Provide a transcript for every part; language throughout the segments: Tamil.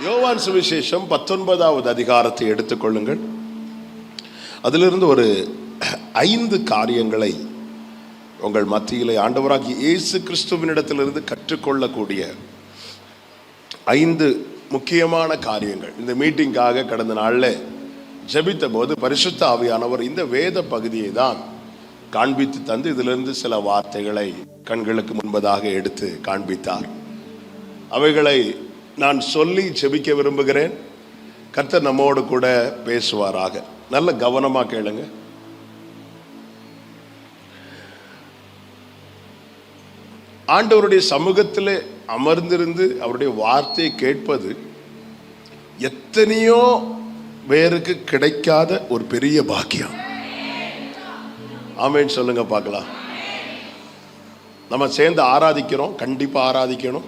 யோவான் சுவிசேஷம் 19வது அதிகாரத்தை எடுத்துக்கொள்ளுங்கள். அதிலிருந்து ஒரு 5 காரியங்களை உங்கள் மத்தியிலே ஆண்டவராகிய இயேசு கிறிஸ்துவினிடத்திலிருந்து கற்றுக்கொள்ளக்கூடிய 5 முக்கியமான காரியங்கள். இந்த மீட்டிங்காக கடந்த நாளில் ஜெபித்த போது பரிசுத்த ஆவியானவர் இந்த வேத பகுதியை தான் காண்பித்து தந்து இதிலிருந்து சில வார்த்தைகளை கண்களுக்கு முன்பதாக எடுத்து காண்பித்தார். அவைகளை நான் சொல்லி ஜெபிக்க விரும்புகிறேன். கர்த்தர் நம்மோடு கூட பேசுவாராக. நல்ல கவனமா கேளுங்க. ஆண்டவருடைய சமூகத்திலே அமர்ந்திருந்து அவருடைய வார்த்தையை கேட்பது எத்தனையோ பேருக்கு கிடைக்காத ஒரு பெரிய பாக்கியம். ஆமென் சொல்லுங்க பார்க்கலாம். நம்ம சேர்ந்து ஆராதிக்கிறோம், கண்டிப்பா ஆராதிக்கணும்.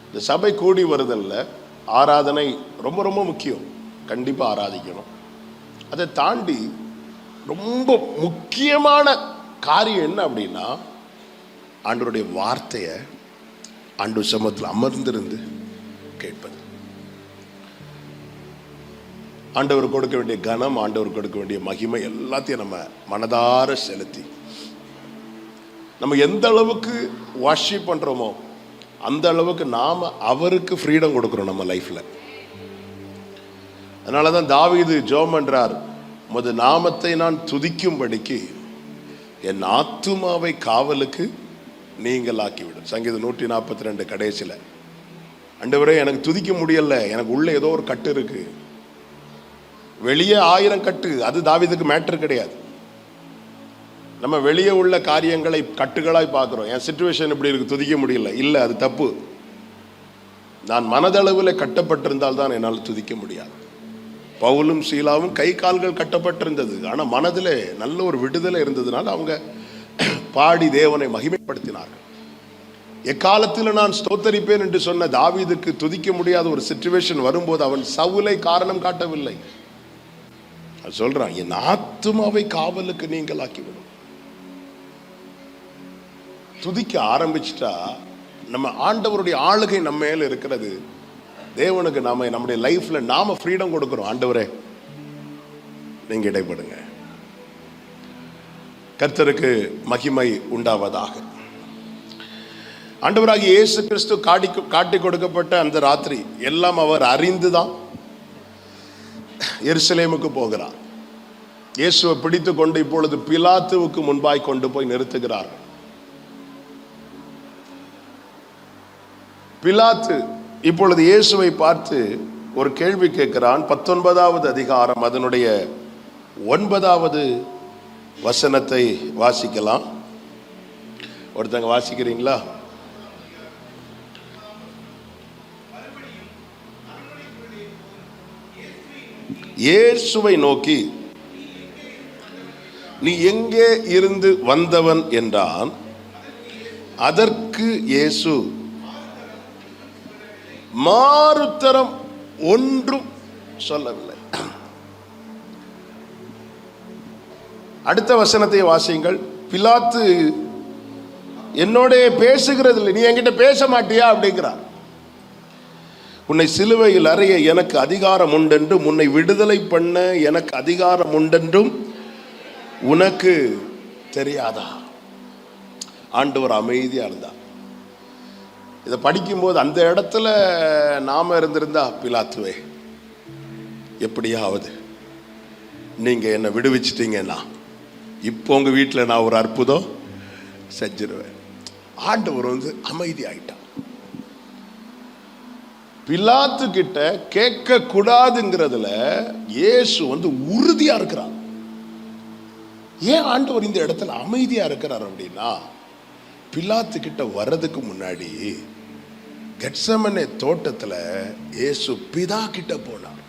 இந்த சபை கூடி வருதல்ல ஆராதனை ரொம்ப ரொம்ப முக்கியம், கண்டிப்பா ஆராதிக்கணும். அதை தாண்டி ரொம்ப முக்கியமான காரியம் என்ன அப்படின்னா, ஆண்டவருடைய வார்த்தையை ஆண்டவர் சமூகத்தில் அமர்ந்திருந்து கேட்பது. ஆண்டவர் கொடுக்க வேண்டிய கனம், ஆண்டவர் கொடுக்க வேண்டிய மகிமை எல்லாத்தையும் நம்ம மனதார செலுத்தி நம்ம எந்த அளவுக்கு வர்ஷிப் பண்றோமோ அந்த அளவுக்கு நாம அவருக்கு ஃப்ரீடம் கொடுக்கிறோம் நம்ம லைஃப்ல. அதனாலதான் தாவீது ஜெபம் பண்றார், உமது நாமத்தை நான் துதிக்கும்படிக்கு என் ஆத்துமாவை காவலுக்கு நீங்கள் ஆக்கிவிடும். சங்கீதம் 142 கடைசியில், ஆண்டவரே எனக்கு துதிக்க முடியல, எனக்கு உள்ள ஏதோ ஒரு கட்டு இருக்கு. வெளியே 1000 கட்டு, அது தாவீதுக்கு மேட்டர் கிடையாது. நம்ம வெளியே உள்ள காரியங்களை கட்டுகளாய் பார்க்கிறோம். என் சிச்சுவேஷன் இப்படி இருக்கு, துதிக்க முடியல. இல்லை, அது தப்பு. நான் மனதளவில் கட்டப்பட்டிருந்தால் தான் என்னால் துதிக்க முடியாது. பவுலும் சீலாவும் கை கால்கள் கட்டப்பட்டிருந்தது, ஆனால் மனதில் நல்ல ஒரு விடுதலை இருந்ததுனால அவங்க பாடி தேவனை மகிமைப்படுத்தினார்கள். எக்காலத்தில் நான் ஸ்தோத்தரிப்பேன் என்று சொன்ன தாவீதுக்கு துதிக்க முடியாத ஒரு சிச்சுவேஷன் வரும்போது அவன் சவுலை காரணம் காட்டவில்லை. சொல்றான், என் ஆத்துமாவை காவலுக்கு நீங்கள் ஆக்கிவிடும். துதிக்க ஆரம்பிச்சிட்டா நம்ம ஆண்டவருடைய ஆளுகை நம்ம மேல இருக்கிறது. தேவனுக்கு நாம நம்முடைய லைஃப்ல நாம ஃப்ரீடம் கொடுக்கிறோம். ஆண்டவரே நீங்க இடைப்படுங்க. கர்த்தருக்கு மகிமை உண்டாவதாக. ஆண்டவராகிய இயேசு கிறிஸ்து காட்டி கொடுக்கப்பட்ட அந்த ராத்திரி எல்லாம் அவர் அறிந்துதான் எருசலேமுக்கு போகிறார். இயேசுவை பிடித்து கொண்டு இப்பொழுது பிலாத்துவுக்கு முன்பாய் கொண்டு போய் நிறுத்துகிறார். பிலாத்து இப்பொழுது இயேசுவை பார்த்து ஒரு கேள்வி கேட்கிறான். 19வது அதிகாரம் அதனுடைய 9வது வசனத்தை வாசிக்கலாம். ஒருத்தங்க வாசிக்கிறீங்களா? இயேசுவை நோக்கி, நீ எங்கே இருந்து வந்தவன் என்றான். அதற்கு இயேசு மாறுத்தரம் ஒன்றும் சொல்லவில்லை. அடுத்த வசனத்தை வாசியுங்கள். பிலாத்து என்னோட பேசுகிறது இல்லை, நீ என்கிட்ட பேச மாட்டியா அப்படிங்கிறார். உன்னை சிலுவையில் அறைய எனக்கு அதிகாரம் உண்டென்றும் உன்னை விடுதலை பண்ண எனக்கு அதிகாரம் உண்டென்றும் உனக்கு தெரியாதா? ஆண்டவர் அமைதியா இருந்தார். இதை படிக்கும்போது அந்த இடத்துல நாம இருந்திருந்தா, பிலாத்துவே எப்படியாவது நீங்க என்னை விடுவிச்சிட்டீங்கன்னா இப்போ உங்க வீட்டில் நான் ஒரு அற்புதம் செஞ்சிருவேன். ஆண்டவர் அமைதி ஆயிட்டான். பிலாத்து கிட்ட கேட்க கூடாதுங்கிறதுல இயேசு உறுதியா இருக்கிறார். ஏன் ஆண்டவர் இந்த இடத்துல அமைதியா இருக்கிறார் அப்படின்னா, பிலாத்து கிட்ட வர்றதுக்கு முன்னாடி கெத்செமனே தோட்டத்துல இயேசு பிதா கிட்ட போனார்.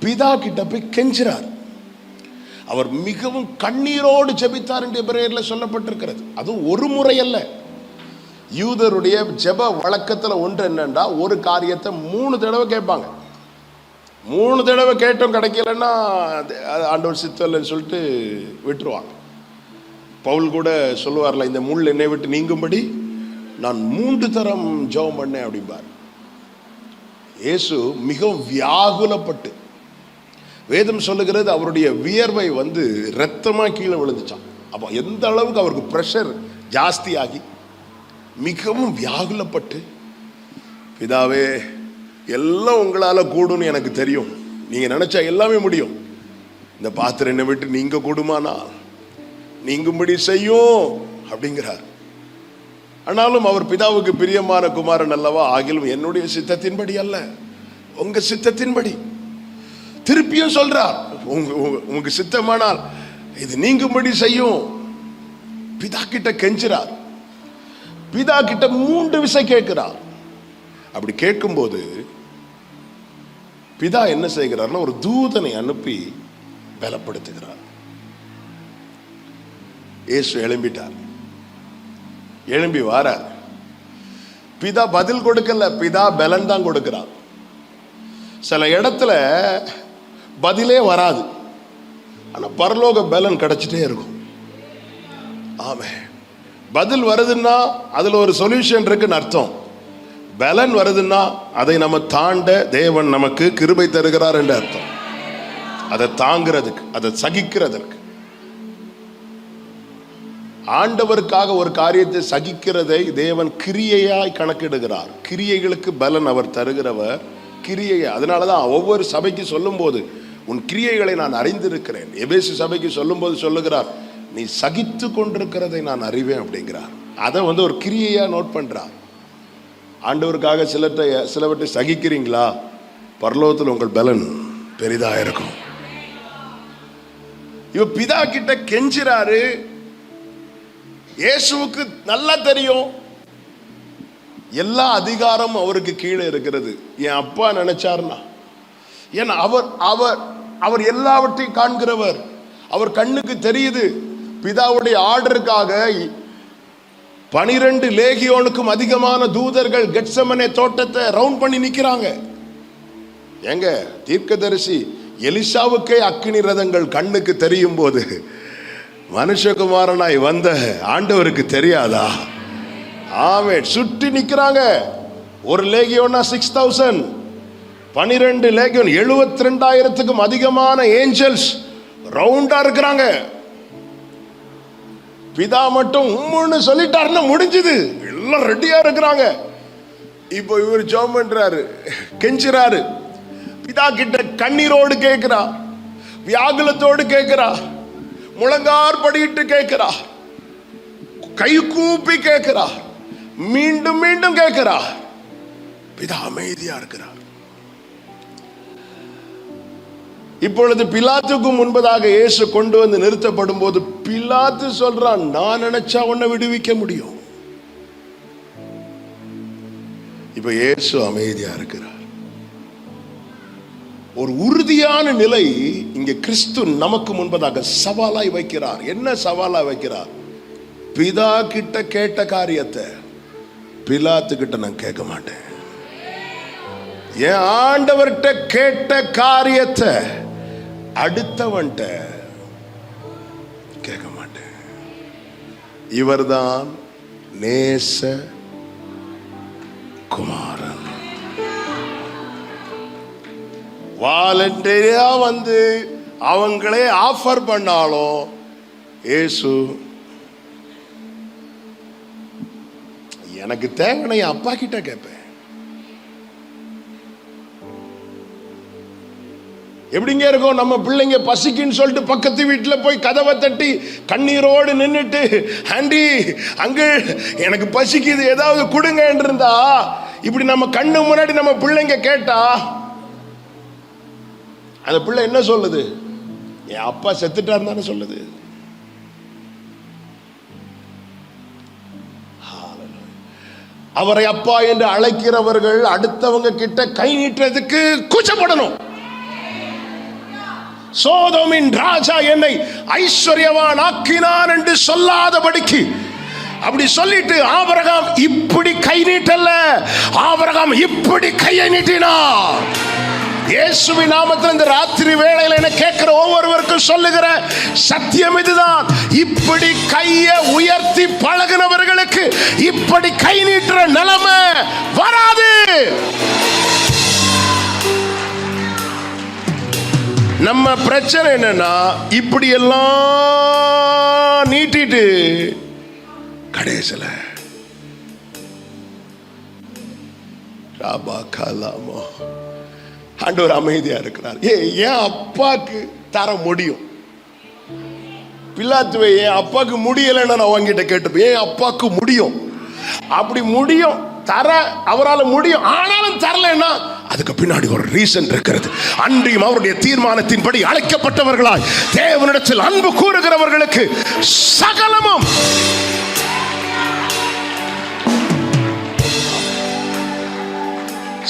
பிதா கிட்ட போய் கெஞ்சிறார். அவர் மிகவும் கண்ணீரோடு ஜெபித்தார் என்று எபிரேயர்ல சொல்லப்பட்டிருக்கிறது. அது ஒரு முறை அல்ல. யூதருடைய ஜெப வழக்கத்துல ஒன்று என்னன்னா, ஒரு காரியத்தை 3 தடவை கேட்பாங்க. 3 தடவை கேட்டும் கிடைக்கலன்னா ஆண்டவர் சித்தல்லைன்னு சொல்லிட்டு விட்டுருவாங்க. பவுல் கூட சொல்லுவார்ல, இந்த முள் என்னை விட்டு நீங்கும்படி நான் 3 தரம் ஜெபம் பண்ணேன் அப்படிம்பார். இயேசு மிகவும் வியாகுலப்பட்டு, வேதம் சொல்லுகிறது அவருடைய வியர்வை இரத்தமா கீழே விழுந்துச்சான். அப்போ எந்த அளவுக்கு அவருக்கு பிரஷர் ஜாஸ்தியாகி மிகவும் வியாகுலப்பட்டு, பிதாவே எல்லாம் உங்களால கூடும்னு எனக்கு தெரியும், நீங்க நினைச்சா எல்லாமே முடியும், இந்த பாத்திரம் என்னை விட்டு நீங்க கூடுமானா நீங்கும்படி செய்யும் அப்படிங்கிறார். ஆனாலும் அவர் பிதாவுக்கு பிரியமான குமாரன் அல்லவா, ஆகிலும் என்னுடைய சித்தத்தின்படி அல்ல உங்க சித்தத்தின்படி. திருப்பியும் சொல்றார், உங்க சித்தமானால் இது நீங்கும்படி செய்யும். பிதா கிட்ட கெஞ்சுறார், பிதா கிட்ட 3 விசை கேட்கிறார். அப்படி கேட்கும்போது பிதா என்ன செய்கிறார்னா ஒரு தூதனை அனுப்பி பலப்படுத்துகிறார். இயேசு எழும்பிட்டார், எழும்பி வாரார். பிதா பதில் கொடுக்கல, பிதா பலன் தான் கொடுக்கிறார். சில இடத்துல பதிலே வராது, ஆனா பரலோக பலன் கிடைச்சிட்டே இருக்கும். ஆமே, பதில் வருதுன்னா அதுல ஒரு சொல்யூஷன் இருக்குன்னு அர்த்தம். பலன் வருதுன்னா அதை நம்ம தாண்ட தேவன் நமக்கு கிருபை தருகிறார் என்று அர்த்தம். அதை தாங்கிறதுக்கு, அதை சகிக்கிறதற்கு. ஆண்டவருக்காக ஒரு காரியத்தை சகிக்கிறதை தேவன் கிரியையாய் கணக்கிடுகிறார். கிரியைகளுக்கு பலன் அவர் தருகிறவர், கிரியையை. அதனாலதான் ஒவ்வொரு சபைக்கு சொல்லும் போது உன் கிரியைகளை நான் அறிந்திருக்கிறேன். எபேசு சபைக்கு சொல்லும் போது சொல்லுகிறார், நீ சகித்து கொண்டிருக்கிறதை நான் அறிவேன் அப்படிங்கிறார். அதை ஒரு கிரியையா நோட் பண்றார். ஆண்டவருக்காக சிலவற்றை சகிக்கிறீங்களா, பரலோகத்தில் உங்கள் பலன் பெரிதா இருக்கும். இவ பிதா கிட்ட கெஞ்சிறாரு. இயேசுவுக்கு நல்லா தெரியும் எல்லா அதிகாரம் அவருக்கு கீழே இருக்கிறது. என் அப்பா நினைச்சார்னா, ஏன்னா அவர் அவர் அவர் எல்லாவற்றையும் காண்கிறவர். அவர் கண்ணுக்கு தெரியுது. பிதாவுடைய ஆர்டருக்காக 12 லேகியோனுக்கும் அதிகமான தூதர்கள் கெத்செமனே தோட்டத்தை ரவுண்ட் பண்ணி நிக்கிறாங்க. எங்க தீர்க்கதரிசி எலிசாவுக்கே அக்கினி ரதங்கள் கண்ணுக்கு தெரியும் போது மனுஷகுமாரனாய் வந்த ஆண்டவருக்கு தெரியாதா? ஆமே, சுற்றி நிக்கிறாங்க. ஒரு லேகியோனா 6000, 12 லேகியோன் 72,000க்கும் அதிகமான ஏஞ்சல்ஸ் ரவுண்டா இருக்கிறாங்க. பிதா மட்டும் உம்முன்னு சொல்லிட்டாருன்னா முடிஞ்சது, எல்லாம் ரெடியா இருக்கிறாங்க. இப்போ இவர் ஜெபம் பண்றாரு, கெஞ்சுறாரு. பிதா கிட்ட கண்ணீரோடு கேட்கிறா, வியாகுலத்தோடு கேட்கிறா, முழங்கார் படியிட்டு கேட்கிறா, கை கூப்பி கேட்கிறா, மீண்டும் மீண்டும் கேட்கிறா. பிதா அமைதியா இருக்கிறார். இப்பொழுது பிலாத்துக்கு முன்பதாக இயேசு கொண்டு வந்து நிறுத்தப்படும் போது பிலாத்து சொல்றான், நான் நினைச்சா உன்னை விடுவிக்க முடியும். இப்ப இயேசு அமைதியா இருக்கிறார். ஒரு உறுதியான நிலை இங்கே கிறிஸ்து நமக்கு முன்பதாக சவாலாய் வைக்கிறார். என்ன சவாலா வைக்கிறார்? பிதா கிட்ட கேட்ட காரியத்தை பிலாத்து கிட்ட நான் கேட்க மாட்டேன். என் ஆண்டவர்கிட்ட கேட்ட காரியத்தை அடுத்தவன்ட்ட கேட்க மாட்டேன். இவர்தான் நேச குமாரன். வாலண்டரியா அவங்களே ஆஃபர் பண்ணாலும் இயேசு எனக்கு தேவை என் அப்பா கிட்ட கேட்பேன். எப்படிங்க இருக்கும் நம்ம பிள்ளைங்க பசிக்குன்னு சொல்லிட்டு பக்கத்து வீட்டில் போய் கதவை தட்டி கண்ணீரோடு நின்றுட்டு, ஆண்டி அங்கிள் எனக்கு பசிக்குது ஏதாவது கொடுங்க இருந்தா, இப்படி நம்ம கண்ணு முன்னாடி நம்ம பிள்ளைங்க கேட்டா அந்த பிள்ளை என்ன சொல்லுது? என் அப்பா செத்துட்டார் தானே சொல்லுது. அவரை அப்பா என்று அழைக்கிறவர்கள் அடுத்தவங்க கிட்ட கை நீட்டுறதுக்கு கூச்சப்படணும். சோதோமின் ராஜா என்னை ஐஸ்வர்யவான் ஆக்கினான் என்று சொல்லாதபடிக்கு, அப்படி சொல்லிட்டு ஆபிரகாம் இப்படி கை நீட்டல்ல, ஆபிரகாம் இப்படி கையை நீட்டினார். இயேசுவின் நாமத்தில் இந்த ராத்திரி வேளையில் என்ன கேட்கிற ஒவ்வொருவருக்கும் சொல்லுகிற சத்தியம் இதுதான். இப்படி கையை உயர்த்தி பழகினவர்களுக்கு இப்படி கை நீட்டுற நிலைமை வராது. நம்ம பிரச்சனை என்னன்னா, இப்படி எல்லாம் நீட்டிட்டு கடைசில ஆண்டவர் அமைதியா இருக்கிறார். ஏன் அப்பாக்கு தர முடியும்? பிலாத்துவே என் அப்பாக்கு முடியலைன்னு நான் உங்ககிட்ட கேட்டுப்பேன். ஏன் அப்பாக்கு முடியும், அப்படி முடியும் தர, அவரால் முடியும். ஆனாலும் தரலன்னா அதுக்கு பின்னாடி ஒரு ரீசன் இருக்கிறது. அன்றையும் அவருடைய தீர்மானத்தின்படி அழைக்கப்பட்டவர்களாய் தேவனிடத்தில் அன்பு கூறுகிறவர்களுக்கு சகலமும்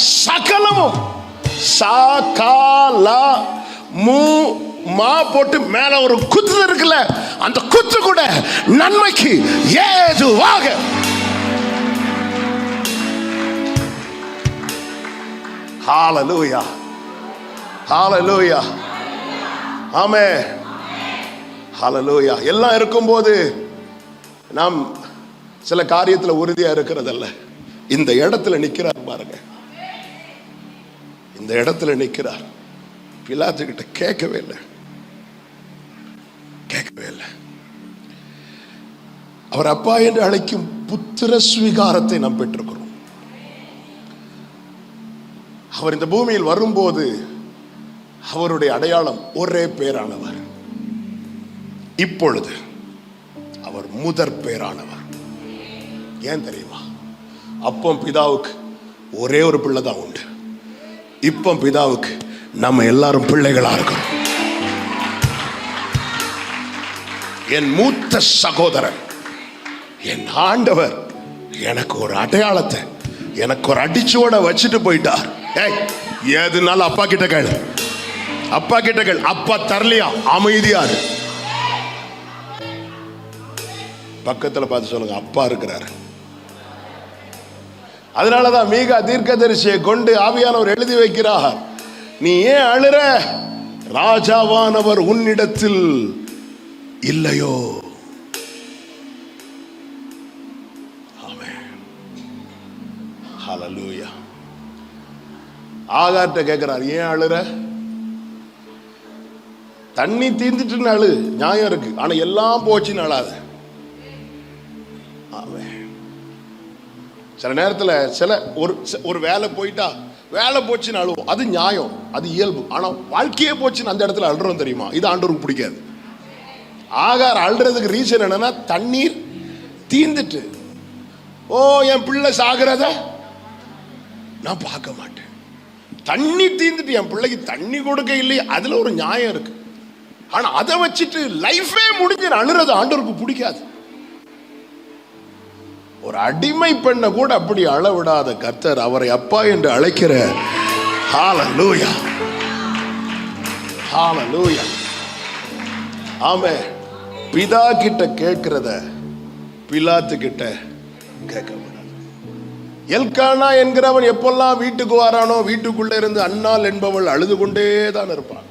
சகலமும் மா போட்டு மேல ஒரு குத்து இருக்குல்ல, அந்த குத்து கூட நன்மைக்கு ஏதுவாக. ஹalleluya, ஹalleluya, ஆமென், ஹalleluya. எல்லாம் இருக்கும்போது நாம் சில காரியத்துல உறுதியா இருக்கிறதல்ல. இந்த இடத்துல நிக்கிறார் பாருங்க, இந்த இடத்துல நிக்கிறார். பிலாத்து கிட்ட கேட்கவே இல்லை. அவர் அப்பா என்று அழைக்கும் புத்திர ஸ்வீகாரத்தை நாம் பெற்றிருக்கிறோம். அவர் இந்த பூமியில் வரும்போது அவருடைய அடையாளம் ஒரே பேரானவர். இப்பொழுது அவர் முதற் பேரானவர். ஏன் தெரியுமா? அப்போ பிதாவுக்கு ஒரே ஒரு பிள்ளை தான் உண்டு. இப்போ பிதாவுக்கு நம்ம எல்லாரும் பிள்ளைகளா இருக்கோம். என் மூத்த சகோதரன், என் ஆண்டவர் எனக்கு ஒரு அடையாளத்தை, எனக்கு ஒரு அடிச்சோட வச்சுட்டு போயிட்டார். எதுனாலும் அப்பா கிட்ட கேளு, அப்பா கிட்ட கேளு. அப்பா தரலையா, அமைதியாரு. பக்கத்துல பார்த்து சொல்லுங்க, அப்பா இருக்கிறாரு. அதனாலதான் மீகா தீர்க்கதரிசியை கொண்டு ஆவியானவர் எழுதி வைக்கிறார். நீ ஏன் அழுற? ராஜாவானவர் உன்னிடத்தில் இல்லையோ? ஆமென், ஹல்லேலூயா. ஆகார்ட்ட கேட்கிறார், ஏன் அழுற? தண்ணி தீர்ந்துட்டுன்னு அழு, நியாயம் இருக்கு. ஆனா எல்லாம் போச்சுன்னு அழாத. ஆமென். சில நேரத்தில் ஒரு வேலை போயிட்டா வேலை போச்சுன்னு அழுவோம், அது நியாயம், அது இயல்பு. ஆனா வாழ்க்கையே போச்சுன்னு அந்த இடத்துல அழுறோம் தெரியுமா? இது ஆண்டவருக்கு பிடிக்காது. ஆகார் அழுறதுக்கு ரீசன் என்னன்னா, தண்ணீர் தீர்ந்துட்டு. ஓ, என் பிள்ளை சாகிறத நான் பார்க்க மாட்டேன். தண்ணி தீர்ந்துட்டு என் பிள்ளைக்கு தண்ணி கொடுக்க இல்லையே, அதுல ஒரு நியாயம் இருக்கு. ஆனா அதை வச்சுட்டு லைஃபே முடிஞ்சு அழுறது ஆண்டவருக்கு பிடிக்காது. ஒரு அடிமை பெண்ணை கூட அப்படி அளவிடாத கர்த்தர் அவரை அப்பா என்று அழைக்கிற. ஹல்லேலூயா, ஹல்லேலூயா. ஆமென். பிதா கிட்ட கேட்கிறத பிலாத்து கிட்ட கேட்கக்கூடாது. எல்கானா என்கிறவன் எப்பெல்லாம் வீட்டுக்கு வரானோ, வீட்டுக்குள்ள இருந்து அன்னாள் என்பவள் அழுது கொண்டே தான் இருப்பான்.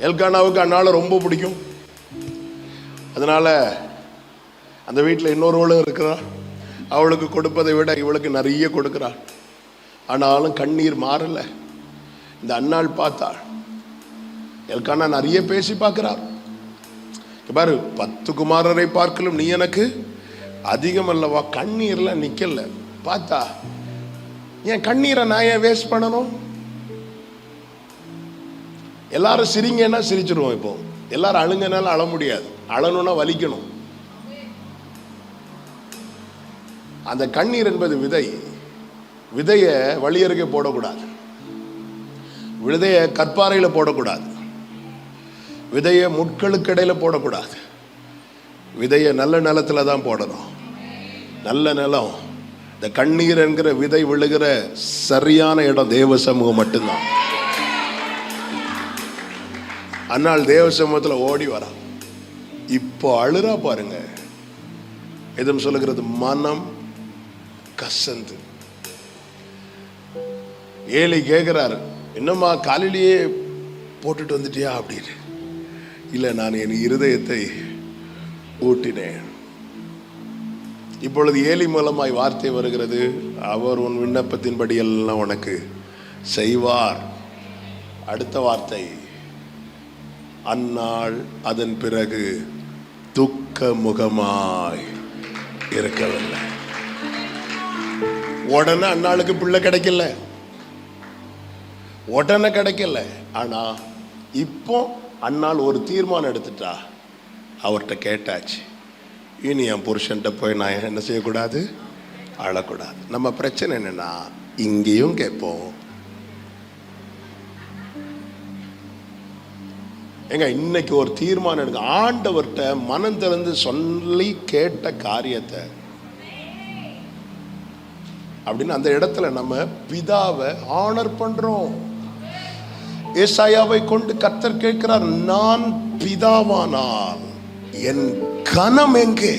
எல்கானாவுக்கு அன்னாளை ரொம்ப பிடிக்கும். அதனால அந்த வீட்டில் இன்னொருவளும் இருக்கிறார். அவளுக்கு கொடுப்பதை விட இவளுக்கு நிறைய கொடுக்கிறாள். ஆனாலும் கண்ணீர் மாறல. இந்த அன்னாள் பார்த்தாள், எல்கானா நிறைய பேசி பார்க்கிறார். பாரு, 10 குமாரரை பார்க்கலும் நீ எனக்கு அதிகம் அல்லவா? கண்ணீர்ல நிக்கல. பார்த்தா, என் கண்ணீரை நான் ஏன் வேஸ்ட் பண்ணணும்? எல்லாரும் சிரிங்கன்னா சிரிச்சிருவோம். இப்போ எல்லாரும் அழுங்கனால அழ முடியாது. அழணும்னா வலிக்கணும். அந்த கண்ணீர் என்பது விதை. விதைய வழியருகே போடக்கூடாது. விதைய கற்பாறையில போடக்கூடாது. விதைய முட்களுக்கு இடையில போடக்கூடாது. விதைய நல்ல நிலத்துல தான் போடணும். நல்ல நிலம். இந்த கண்ணீர் என்கிற விதை விழுகிற சரியான இடம் தேவ சமூகம் மட்டும்தான். அன்னால் தேவ சமூகத்துல ஓடி வரா. இப்போ அழுறா பாருங்க. எதுவும் சொல்லுகிறது, மனம் கசந்து. ஏலி கேட்கிறாரு, என்னம்மா காலையிலேயே போட்டுட்டு வந்துட்டியா அப்படின்னு. இல்லை, நான் என் இருதயத்தை ஊட்டினேன். இப்பொழுது ஏலி மூலமாய் வார்த்தை வருகிறது, அவர் உன் விண்ணப்பத்தின்படி எல்லாம் உனக்கு செய்வார். அடுத்த வார்த்தை, அந்நாள் அதன் பிறகு துக்க முகமாய் இருக்கவில்லை. உடனே அந்நாளுக்கு பிள்ளை கிடைக்கல, உடனே கிடைக்கல. ஆனா இப்போ அந்நாள் ஒரு தீர்மானம் எடுத்துட்டா. அவர்கிட்ட கேட்டாச்சு, இனி என் புருஷன்ட்ட போய் நான் என்ன செய்யக்கூடாது, அழக்கூடாது. நம்ம பிரச்சனை என்னன்னா, இங்கேயும் கேட்போம். ஏங்க, இன்னைக்கு ஒரு தீர்மானம் எடுக்க, ஆண்டவர்கிட்ட மனம் திறந்து சொல்லி கேட்ட காரியத்தை அப்படின்னு அந்த இடத்துல நம்ம பிதாவை ஆனர் பண்றோம். ஏசாயாவை கொண்டு கர்த்தர் கேட்கிறார், நான் பிதாவானால் என் கனம் எங்கே?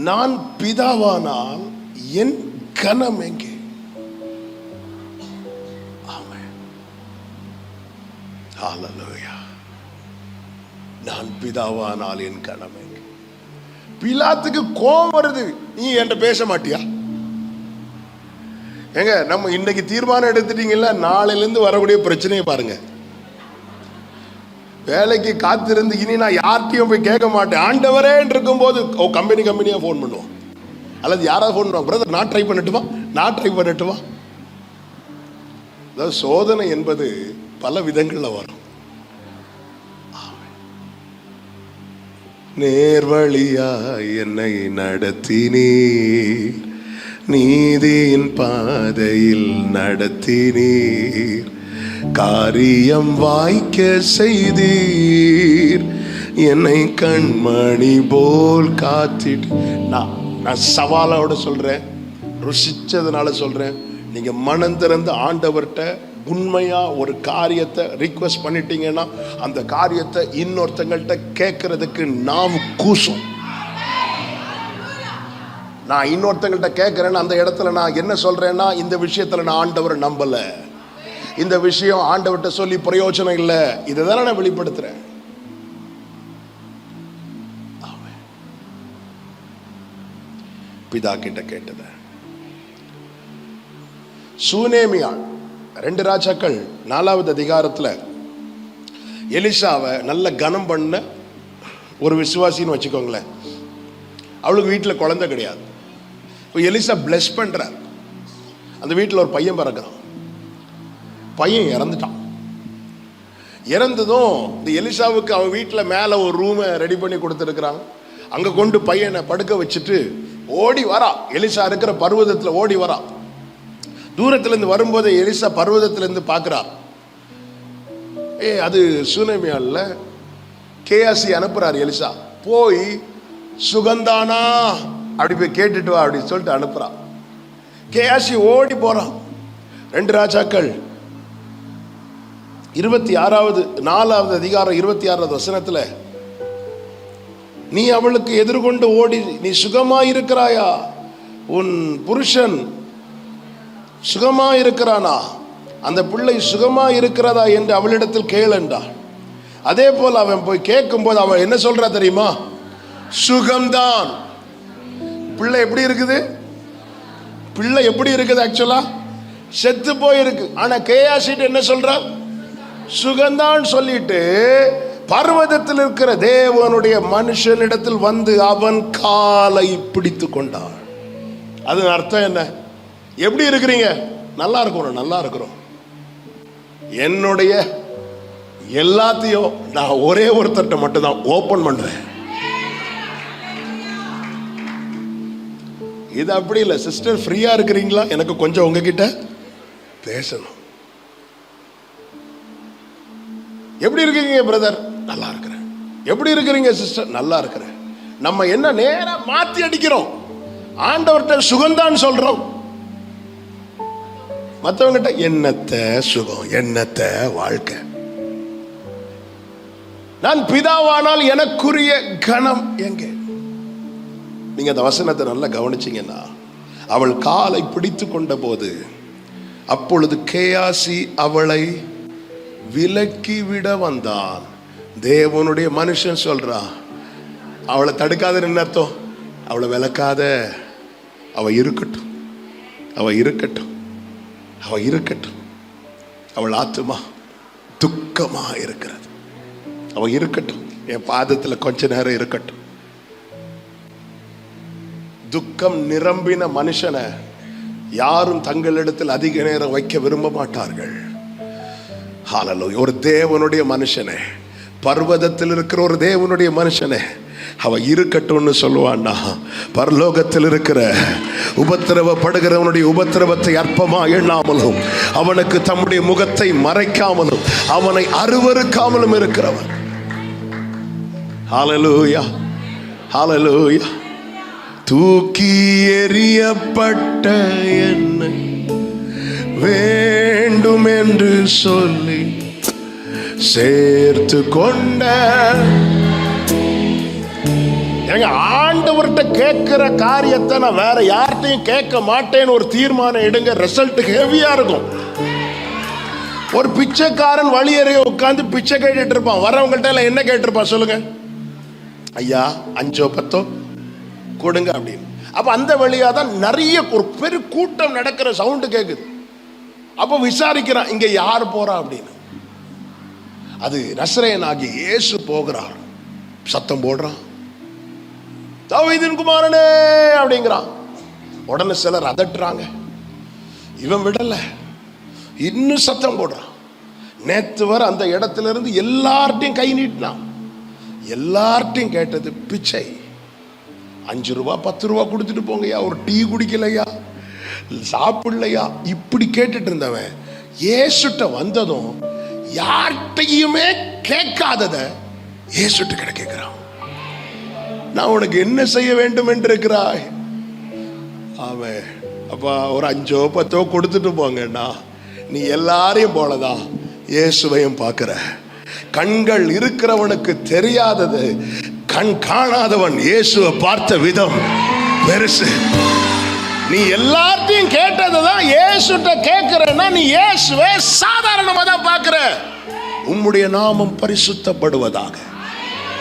நான் பிதாவானால் என் கனம் எங்கே? ஹல்லேலூயா. நான் பிதாவானால் என் கனம் எங்கே? பிலாத்துக்கு கோபம் வருது, நீ என்கிட்ட பேச மாட்டியா? ஏங்க, நம்ம இன்னைக்கு தீர்மானம் எடுத்துட்டீங்கல்ல, நாளையிலிருந்து வரக்கூடிய பிரச்சனையை பாருங்க. வேலைக்கு காத்திருந்து இனி நான் யார்கிட்டையும் போய் கேட்க மாட்டேன் ஆண்டவரே இருக்கும் போது கம்பெனியா போன் பண்ணுவோம், அல்லது யாராவது போன் பண்ணுவாங்க, பிரதர் நான் ட்ரை பண்ணட்டுமா, நான் ட்ரை பண்ணட்டுமா. அதாவது சோதனை என்பது பல விதங்கள்ல வரும். நேர்வழியா என்னை நடத்தினீர், நீதியின் பாதையில் நடத்தினீர், காரியம் வாய்க்க செய்தீர், என்னை கண்மணி போல் காத்திட்டு. நான் சவாலோட சொல்றேன், ருசிச்சதுனால சொல்றேன். நீங்க மனம் திறந்து ஆண்டவர்கிட்ட உண்மையா ஒரு காரியத்தை ரிக்வெஸ்ட் பண்ணிட்டீங்கன்னா, அந்த காரியத்தை இன்னொருத்தங்கள்ட்ட கேட்கறதுக்கு நாவு கூசும். நான் இன்னொருத்தங்கள்ட்ட கேட்கிறேன்னு அந்த இடத்துல நான் என்ன சொல்றேன்னா, இந்த விஷயத்துல நான் ஆண்டவரை நம்பல, இந்த விஷயம் ஆண்டவர்கிட்ட சொல்லி பிரயோஜனம் இல்லை, இதைதானே நான் வெளிப்படுத்துறேன். பிதா கிட்ட கேட்டத. சூனேமியாள் 2 ராஜாக்கள் 4வது அதிகாரத்துல எலிசாவை நல்ல கனம் பண்ண ஒரு விசுவாசின்னு வச்சுக்கோங்களேன். அவளுக்கு வீட்டில் குழந்தை கிடையாது. எலிசா பிளஸ் பண்றார். அந்த வீட்டில் ஒரு பையன் பிறக்கிறான். பையன் இறந்துட்டான். இறந்ததும் இந்த எலிசாவுக்கு அவன் வீட்டில் மேலே ஒரு ரூமை ரெடி பண்ணி கொடுத்துருக்குறாங்க. அங்கே கொண்டு பையனை படுக்க வச்சுட்டு ஓடி வரா. எலிசா இருக்கிற பர்வதத்தில் ஓடி வரா. தூரத்திலிருந்து வரும்போது எலிசா பர்வதத்திலிருந்து பார்க்கிறார். அது சூனேமியால கேயாசி அனுப்புறார். எலிசா போய் சுகந்தானா அப்படி போய் கேட்டுட்டு வா அப்படின்னு சொல்லிட்டு அனுப்புறான். கேயாசி ஓடி போறான். 2 ராஜாக்கள் 4வது அதிகாரம் 26வது வசனத்துல, நீ அவளுக்கு எதிர்கொண்டு ஓடி, நீ சுகமாயிருக்கிறாயா, உன் புருஷன் சுகமாயிருக்கிறானா, அந்த பிள்ளை சுகமா இருக்கிறதா என்று அவளிடத்தில் கேளண்டா. அதே போல் அவன் போய் கேட்கும் போது அவன் என்ன சொல்றா தெரியுமா? சுகம்தான். பிள்ளை எப்படி இருக்குது? பிள்ளை எப்படி இருக்குது? ஆக்சுவலா செத்து போயிருக்கு. ஆனா கேயாசிட்டு என்ன சொல்றா? சுகந்தான் சொல்லிட்டு பர்வதத்தில் இருக்கிற தேவனுடைய மனுஷனிடத்தில் வந்து அவன் காலை பிடித்து கொண்டான். அது அர்த்தம் என்ன? எப்படி இருக்கிறீங்க? நல்லா இருக்கிறோம், நல்லா இருக்கிறோம். என்னுடைய எல்லாத்தையும் நான் ஒரே ஒருத்தர்கிட்ட மட்டும் தான் ஓபன் பண்றேன். இது அப்படி இல்லை. சிஸ்டர் ஃப்ரீயா இருக்கிறீங்களா? எனக்கு கொஞ்சம் உங்ககிட்ட பேசணும். எப்படி இருக்கீங்க பிரதர்? நல்லா இருக்கிறேன். எப்படி இருக்கிறீங்க சிஸ்டர்? நல்லா இருக்கிறேன். நம்ம என்ன நேரா மாத்தி அடிக்கிறோம். ஆண்டவர்கிட்ட சுகந்தான் சொல்றோம், மற்றவங்கிட்ட என்னத்த சுகம், என்னத்த வாழ்க்கை. நான் பிதாவானால் எனக்குரிய கனம் எங்கே? நீங்க அந்த வசனத்தை நல்லா கவனிச்சீங்கன்னா, அவள் காலை பிடித்து கொண்ட போது அப்பொழுது கேயாசி அவளை விலக்கி விட வந்தான். தேவனுடைய மனுஷன் சொல்றான், அவளை தடுக்காத அர்த்தம், அவளை விலக்காத, அவ இருக்கட்டும், அவ இருக்கட்டும், அவ இருக்கட்டும். அவள் ஆத்துமா துக்கமா இருக்கிறது, அவ இருக்கட்டும், என் பாதத்துல கொஞ்ச நேரம் இருக்கட்டும். துக்கம் நிரம்பின மனுஷனை யாரும் தங்களிடத்தில் அதிக நேரம் வைக்க விரும்ப மாட்டார்கள். ஹல்லேலூயா. ஒரு தேவனுடைய மனுஷனே, பர்வதத்தில் இருக்கிற ஒரு தேவனுடைய மனுஷனே, அவ இருக்கட்டும்னு சொல்லுவான்னா, பரலோகத்தில் இருக்கிற உபத்திரவப்படுகிறவனுடைய உபத்திரவத்தை அற்பமா எண்ணாமலும், அவனுக்கு தம்முடைய முகத்தை மறைக்காமலும், அவனை அருவருக்காமலும் இருக்கிறவன். ஹல்லேலூயா, ஹல்லேலூயா. தூக்கி எறியப்பட்ட என்னை வேண்டும் என்று சொல்லி சேர்த்து கொண்ட ஆண்டவர்கிட்ட கேட்கிற காரியத்தை நான் வேற யார்கிட்டையும் கேட்க மாட்டேன்னு ஒரு தீர்மானம் எடுங்க. ரிசல்ட் ஹெவியா இருக்கும். ஒரு பிச்சைக்காரன் வழியறைய உட்கார்ந்து பிச்சை கேட்டுட்டு இருப்பான். வரவங்கள்ட்ட எல்லாம் என்ன கேட்டிருப்பான் சொல்லுங்க? ஐயா 5 10 கொடுங்க அப்படின்னு. அப்ப அந்த வழியா தான் நிறைய ஒரு பெரிய கூட்டம் நடக்கிற சவுண்டு கேக்குது. அப்ப விசாரிக்கிறான், இங்க யார் போறா அப்படின்னு. அது நசரேயனாகிய இயேசு போகிறார். சத்தம் போடுறான், தாவீதின் குமாரனே அப்படிங்கிறான். உடனே சிலர் அதட்டுறாங்க. இவன் விடல, இன்னும் சத்தம் போடுறான். நேத்து வர அந்த இடத்துல இருந்து எல்லார்ட்டையும் கை நீட்டினான். எல்லார்ட்டையும் கேட்டது பிச்சை. 5 ரூபா 10 ரூபா கொடுத்துட்டு போங்கய்யா, ஒரு டீ குடிக்கலையா, சாப்பிடலையா, இப்படி கேட்டுட்டு இருந்தவன் இயேசுட்ட வந்ததும் யார்கிட்டையுமே கேட்காதத இயேசுட்ட கிட்ட கேட்கிறான். நான் உனக்கு என்ன செய்ய வேண்டும் என்று இருக்கிறாய்? அவன் அப்பா ஒரு 5 10 கொடுத்துட்டு போங்கண்ணா. நீ எல்லாரையும் போலதான் இயேசுவையும் பார்க்கிற. கண்கள் இருக்கிறவனுக்கு தெரியாதது, கண் காணாதவன் இயேசுவை பார்த்த விதம் பெருசு. நீ எல்லாத்தையும் கேட்டதுதான் இயேசுட்ட கேட்கிறன்னா, நீ இயேசுவை சாதாரணமா தான் பார்க்கிற. உம்முடைய நாமம் பரிசுத்தப்படுவதாக.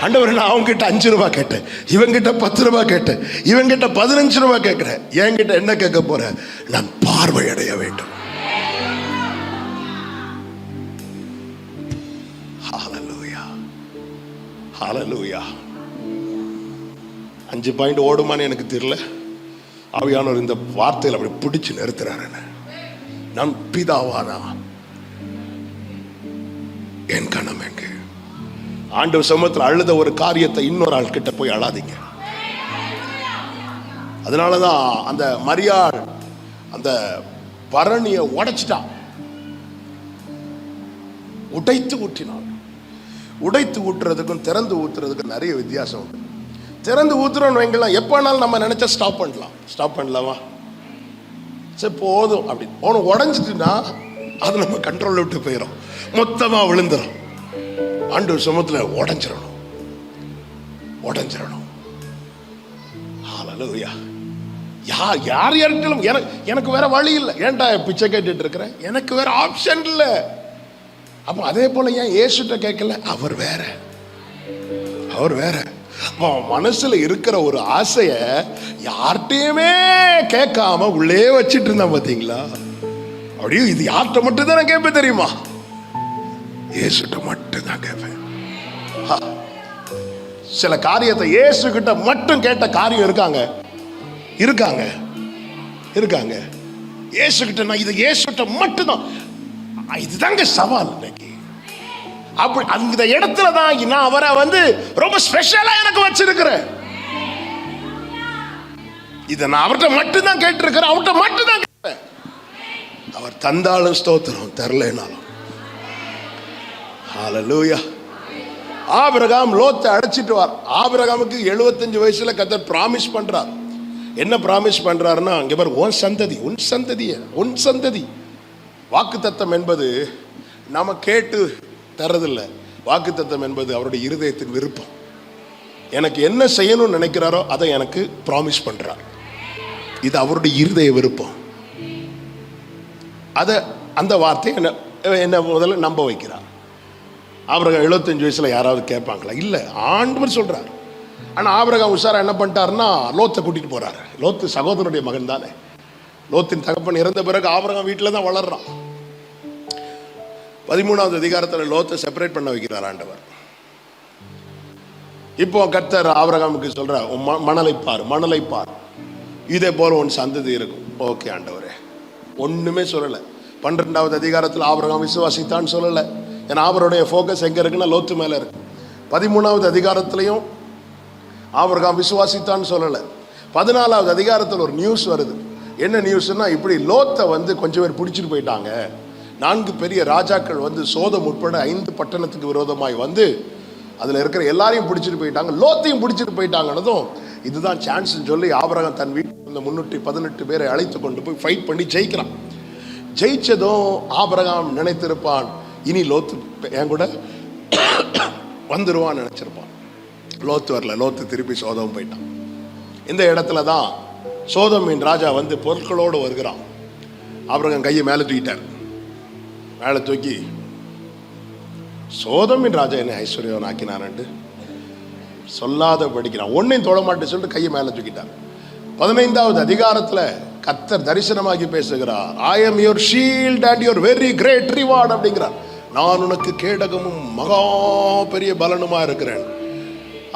ஆண்டவரே, நான் அவங்க கிட்ட 5 ரூபா கேட்டேன், இவங்கிட்ட 10 ரூபா கேட்டேன், இவங்கிட்ட 15 ரூபா கேட்கிறேன். என்கிட்ட என்ன கேட்க போற? நான் பார்வையடைய வேண்டும். ஹல்லேலூயா, ஹல்லேலூயா. 5 பாயிண்ட் ஓடுமான்னு எனக்கு தெரியல. ஆவியானவர் இந்த வார்த்தையில் அப்படி பிடிச்சு நிறுத்துறாரு. நான் பிதாவானா, என் கணம் எங்க? ஆண்டவர் சமூகத்தில் அழுத ஒரு காரியத்தை இன்னொரு ஆள் கிட்ட போய் அழாதீங்க. அதனாலதான் அந்த மரியாள் அந்த பரணியை உடைச்சிட்டான், உடைத்து ஊற்றினான். உடைத்து ஊற்றுறதுக்கும் திறந்து ஊற்றுறதுக்கும் நிறைய வித்தியாசம் உண்டு. திறந்து ஊத்துறோம்னு வைங்கலாம், எப்போனாலும் நம்ம நினைச்சா ஸ்டாப் பண்ணலாம். ஸ்டாப் பண்ணலாமா? சரி போதும் அப்படி ஒன்று உடஞ்சிட்டுனா அது நம்ம கண்ட்ரோல் விட்டு போயிடும், மொத்தமா விழுந்துடும். ஆண்டவர் சமூகத்தில் உடஞ்சிடணும், உடஞ்சிடணும். ஹல்லேலூயா. யார் யாருக்கும் எனக்கு வேற வழி இல்லை. ஏன்டா பிச்சை கேட்டுட்டு இருக்கிறேன்? எனக்கு வேற ஆப்ஷன் இல்லை. அப்போ அதே போல ஏன் இயேசுட்ட கேட்கல? அவர் வேற, அவர் வேற. மனசுல இருக்கிற ஒரு ஆசைய யார்கிட்டயுமே கேட்காம உள்ளே வச்சிட்டு இருந்தான் பாத்தீங்களா? அப்படியே இது யார்கிட்ட மட்டும் தான் கேட்பேன் தெரியுமா? இயேசுட்ட மட்டும் தான் கேட்பேன். சில காரியத்தை இயேசு கிட்ட மட்டும் கேட்ட காரியம் இருக்காங்க, இருக்காங்க, இருக்காங்க. இயேசு கிட்ட நான் இதை இயேசுட்ட மட்டும் தான். இதுதாங்க சவால் இன்னைக்கு. அப்படி அந்த இடத்துல தான் நான் அவரை ரொம்ப ஸ்பெஷலா எனக்கு வச்சிருக்கிறேன். இதை நான் அவர்கிட்ட மட்டும் தான் கேட்டிருக்கிறேன், அவர்கிட்ட மட்டும் தான் கேட்பேன். அவர் தந்தாலும் ஸ்தோத்திரம், தரலைனாலும். ஹல்லேலூயா. ஆபிரகாம் லோத்தை அழைச்சிட்டு வார். ஆபிரகாமுக்கு 75 வயசுல கர்த்தர் பிராமிஸ் பண்றார். என்ன பிராமிஸ் பண்றாருன்னா, அங்க பாரு, உன் சந்ததி, உன் சந்ததிய, உன் சந்ததி. வாக்குத்தத்தம் என்பது நம்ம கேட்டு தர்றதில்லை. வாக்குத்தத்தம் என்பது அவருடைய இருதயத்தின் விருப்பம். எனக்கு என்ன செய்யணும்னு நினைக்கிறாரோ அதை எனக்கு ப்ராமிஸ் பண்றார். இது அவருடைய இருதய விருப்பம். அதை அந்த வார்த்தையை என்ன முதல்ல நம்ப வைக்கிறார். ஆபிரகாம் 75 வயசுல யாராவது கேட்பாங்களா? இல்லை, ஆண்டவர் சொல்றார். ஆனால் ஆபிரகாம் உஷாரா என்ன பண்ணிட்டாருன்னா லோத்தை கூட்டிட்டு போறாரு. லோத்து சகோதரனுடைய மகன் தானே. லோத்தின் தகப்பன் இறந்த பிறகு ஆபிரகாம் வீட்டில் தான் வளர்றான். 13வது அதிகாரத்தில் லோத்தை செப்பரேட் பண்ண வைக்கிறார் ஆண்டவர். இப்போ கர்த்தர் ஆபிரகாமுக்கு சொல்ற, மணலை பார், இதே போல உன் சந்ததி இருக்கும். ஓகே ஆண்டவரே, ஒண்ணுமே சொல்லலை. 12வது அதிகாரத்தில் ஆபிரகாம் விசுவாசித்தான்னு சொல்லலை. ஏன்னா அவருடைய ஃபோக்கஸ் எங்க இருக்குன்னா லோத்து மேல இருக்கு. 13வது அதிகாரத்திலையும் ஆபிரகாம் விசுவாசித்தான்னு சொல்லலை. 14வது அதிகாரத்தில் ஒரு நியூஸ் வருது. என்ன நியூஸ்னா, இப்படி லோத்தை கொஞ்சம் பேர் பிடிச்சிட்டு போயிட்டாங்க. 4 பெரிய ராஜாக்கள் சோதம் உட்பட 5 பட்டணத்துக்கு விரோதமாய் அதுல இருக்கிற எல்லாரையும் பிடிச்சிட்டு போயிட்டாங்க, லோத்தையும் பிடிச்சிட்டு போயிட்டாங்கன்னதும் இதுதான் சான்ஸ் சொல்லி ஆபிரகாம் தன் வீட்டில் 318 பேரை அழைத்து கொண்டு போய் ஃபைட் பண்ணி ஜெயிக்கிறான். ஜெயிச்சதும் ஆபிரகாம் நினைத்திருப்பான், இனி லோத்து என் கூட வந்துருவான்னு நினைச்சிருப்பான். லோத்து வரல. லோத்து திருப்பி சோதம் போயிட்டான். இந்த இடத்துல தான் சோதமின் ராஜா பொருட்களோடு வருகிறான். ஆபிரகாம் கையை மேலே தூக்கிட்டார். மேலே தூக்கி, சோதமின் ராஜா என்ன ஐஸ்வர்யவன் ஆக்கினான்னு சொல்லாத படிக்கிறான். ஒன்னையும் தொட மாட்டேன்னு சொல்லிட்டு கையை மேலே தூக்கிட்டார். 15வது அதிகாரத்தில் கர்த்தர் தரிசனமாகி பேசுகிறார். I am your shield and your very great reward அப்படிங்கிறார். நான் உனக்கு கேடகமும் மகா பெரிய பலனுமா இருக்கிறேன்.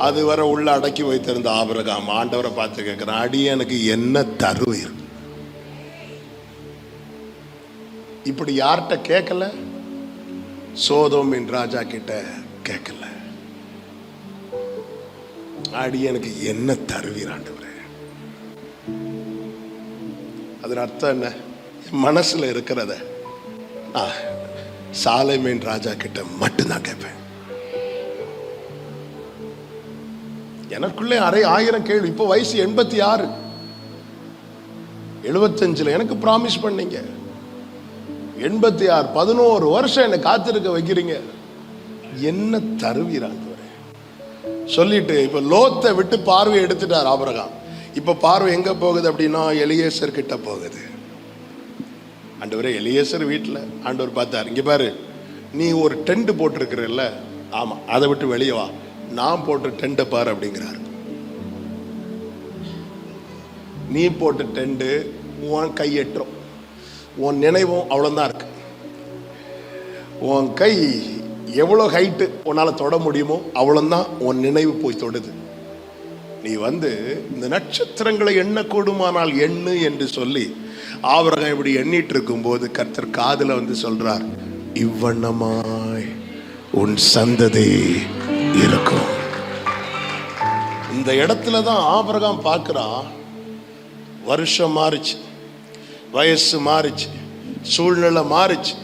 அதுவரை உள்ள அடக்கி வைத்திருந்த ஆபிரகாம் ஆண்டவரை பார்த்து கேட்கிறான், அடியனுக்கு என்ன தருவீர்? இப்படி யார்கிட்ட கேட்கல? சோதோமின் ராஜா கிட்ட கேட்கல. அடியனுக்கு என்ன தருவீர் ஆண்டவரே? அதன் அர்த்தம் என்ன? மனசுல இருக்கிறத சாலேமின் ராஜா கிட்ட மட்டும்தான் கேட்பேன். எனக்குள்ளே 1000 கேள்வி. இப்போ வயசு 86, 75 எனக்கு ப்ராமிஸ் பண்ணீங்க. 86, 11 வருஷம் என்னை காத்திருக்க வைக்கிறீங்க. என்ன தருவீரான் சொல்லிட்டு இப்ப லோத்தை விட்டு பார்வை எடுத்துட்டார் ஆபிரகாம். இப்ப பார்வை எங்க போகுது அப்படின்னா எலியேசர் கிட்ட போகுது. ஆண்டவரே, எலியேசர் வீட்டில் ஆண்டவர் பார்த்தார், இங்க பாரு, நீ ஒரு டென்ட் போட்டிருக்கிறல்ல, ஆமா, அதை விட்டு வெளியே வா, நான் போட்ட டென்ட்டை பாரு அப்படிங்கிறார். நீ போட்ட டென்ட் உன் கை எட்டுறோம், உன் நினைவும் அவ்வளோதான் இருக்கு. உன் கை எவ்வளோ ஹைட்டு உன்னால் தொட முடியுமோ அவ்வளோதான் உன் நினைவு போய் தொடுது. நீ இந்த நட்சத்திரங்களை எண்ணக்கூடுமானால் எண்ணு என்று சொல்லி ஆபிரகாம் இப்படி எண்ணிட்டு இருக்கும் போது கர்த்தர் காதுல சொல்றார், இவ்வண்ணமாய் உன் சந்ததி இருக்கும். இந்த இடத்துல தான் ஆபிரகாம் பார்க்கிறான், வருஷம் மாறிச்சு, வயசு மாறிச்சு, சூழ்நிலை மாறிச்சு,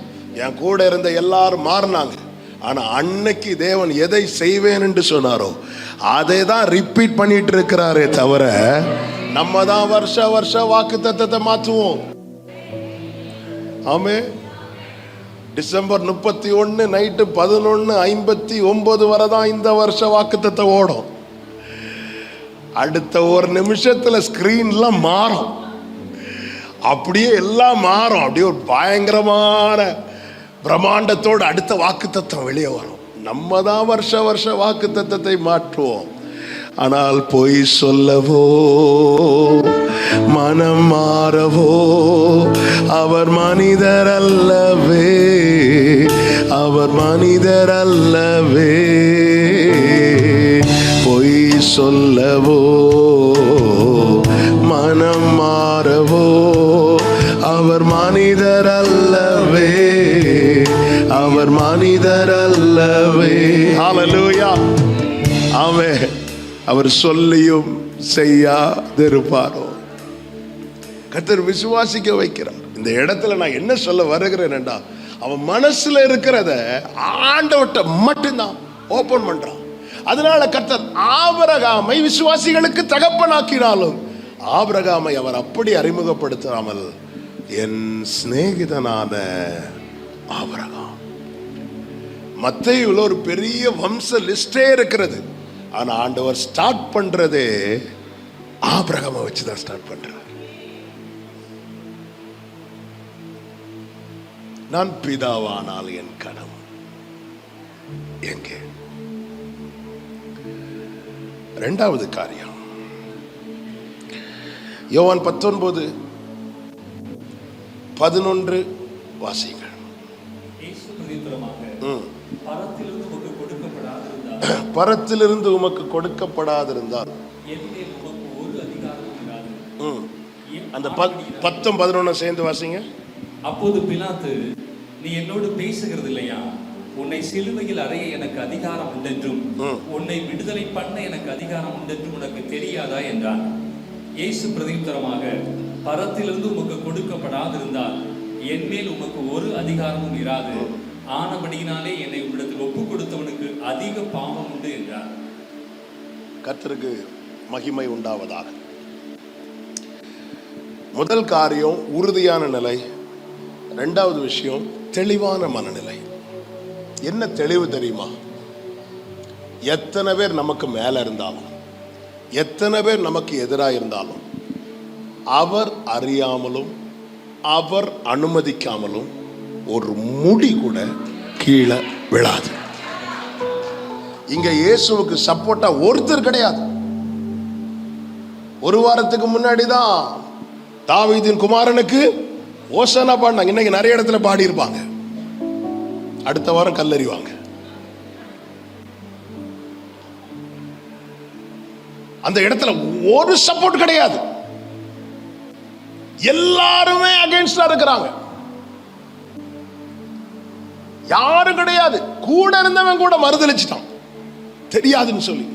என் கூட இருந்த எல்லாரும் மாறினாங்க. ஆனா அன்னைக்கு தேவன் எதை செய்வேன் என்று சொன்னாரோ அதை தான் ரிப்பீட் பண்ணிட்டு இருக்கிறாரே தவிர நம்ம தான் வருஷ வாக்கு தத்தத்தை மாற்றுவோம். ஆமே, டிசம்பர் 31 நைட்டு 11:59 வரை தான் இந்த வருஷ வாக்குத்தத்தை ஓடும். அடுத்த ஒரு நிமிஷத்துல ஸ்கிரீன்லாம் மாறும், அப்படியே எல்லாம் மாறும். அப்படியே ஒரு பயங்கரமான பிரம்மாண்டத்தோடு அடுத்த வாக்குத்தத்தம் வெளியே வரும். நம்ம தான் வருஷ வாக்குத்தத்தத்தை மாற்றுவோம். ஆனால் பொய் சொல்லவோ மனம் மாறவோ அவர் மனிதர் அல்லவே, அவர் மனிதர் அல்லவே. பொய் சொல்லவோ மனம் மாறவோ அவர் மனிதர் அல்லவே, அவர் மனிதர் அல்லவே. ஹல்லேலூயா. ஆமென். அவர் சொல்லியும் செய்யாதிருப்பாரோ? கர்த்தர் விசுவாசிக்க வைக்கிறார். இந்த இடத்துல நான் என்ன சொல்ல வருகிறேன்டா, அவன் மனசுல இருக்கிறத ஆண்டவர்ட்ட மட்டும்தான் ஓபன் பண்றான். அதனால கர்த்தர் ஆபிரகாமை விசுவாசிகளுக்கு தகப்பனாக்கினாலும் ஆபிரகாமை அவர் அப்படி அறிமுகப்படுத்தாமல் என் சிநேகிதனான ஆபிரகாம். மத்தேயுல ஒரு பெரிய வம்ச லிஸ்டே இருக்கிறது. ஆனா ஆண்டவர் ஸ்டார்ட் பண்றதே ஆபிரகாமை வச்சுதான் ஸ்டார்ட் பண்றார். நான் பிதாவானால் என் கனவு எங்கே? இரண்டாவது காரியம், யோவான் 19:11 வாசிங்கள். பரத்திலிருந்து உமக்கு கொடுக்கப்படாதிருந்தால் அந்த 10-11 சேர்ந்து வாசிங்க. அப்போது பிலாத்து, நீ என்னோடு பேசுகிறது இல்லையா? உன்னை சிலுவையில் அறைய எனக்கு அதிகாரம் உண்டென்றும் உன்னை விடுதலை பண்ண எனக்கு அதிகாரம் உண்டென்றும் உனக்கு தெரியாதா என்றான். இயேசு பிரதியுத்தரமாக, பரத்திலிருந்து உமக்கு கொடுக்கப்படாதிருந்தால் என் மேல் உமக்கு ஒரு அதிகாரமும் இராது. ஆனபடியினாலே என்னை உம்மிடத்தில் ஒப்பு கொடுத்தவனுக்கு அதிக பாவம் உண்டு என்றார். கர்த்தருக்கு மகிமை உண்டாவதாக. முதல் காரியம் உறுதியான நிலை. இரண்டாவது விஷயம் தெளிவான மனநிலை. என்ன தெளிவு தெரியுமா? எத்தனை பேர் நமக்கு மேல இருந்தாலும், எத்தனை பேர் நமக்கு எதிராக இருந்தாலும், அவர் அறியாமலும் அவர் அனுமதிக்காமலும் ஒரு முடி கூட கீழே விழாது. இங்க இயேசுவுக்கு சப்போர்ட்டா ஒருத்தர் கிடையாது. ஒரு வாரத்துக்கு முன்னாடி தான் தாவீதின் குமாரனுக்கு ஓசனா பாடினாங்க. இன்னைக்கு நிறைய இடத்துல பாடி இருப்பாங்க. அடுத்த வாரம் கல்லறிவாங்க. அந்த இடத்துல ஒரு சப்போர்ட் கிடையாது. எல்லாருமே அகைன்ஸ்டா இருக்கிறாங்க. யாரும் கிடையாது. கூட இருந்தவன் கூட மறுதலிச்சிட்டான், தெரியாதுன்னு சொல்லி.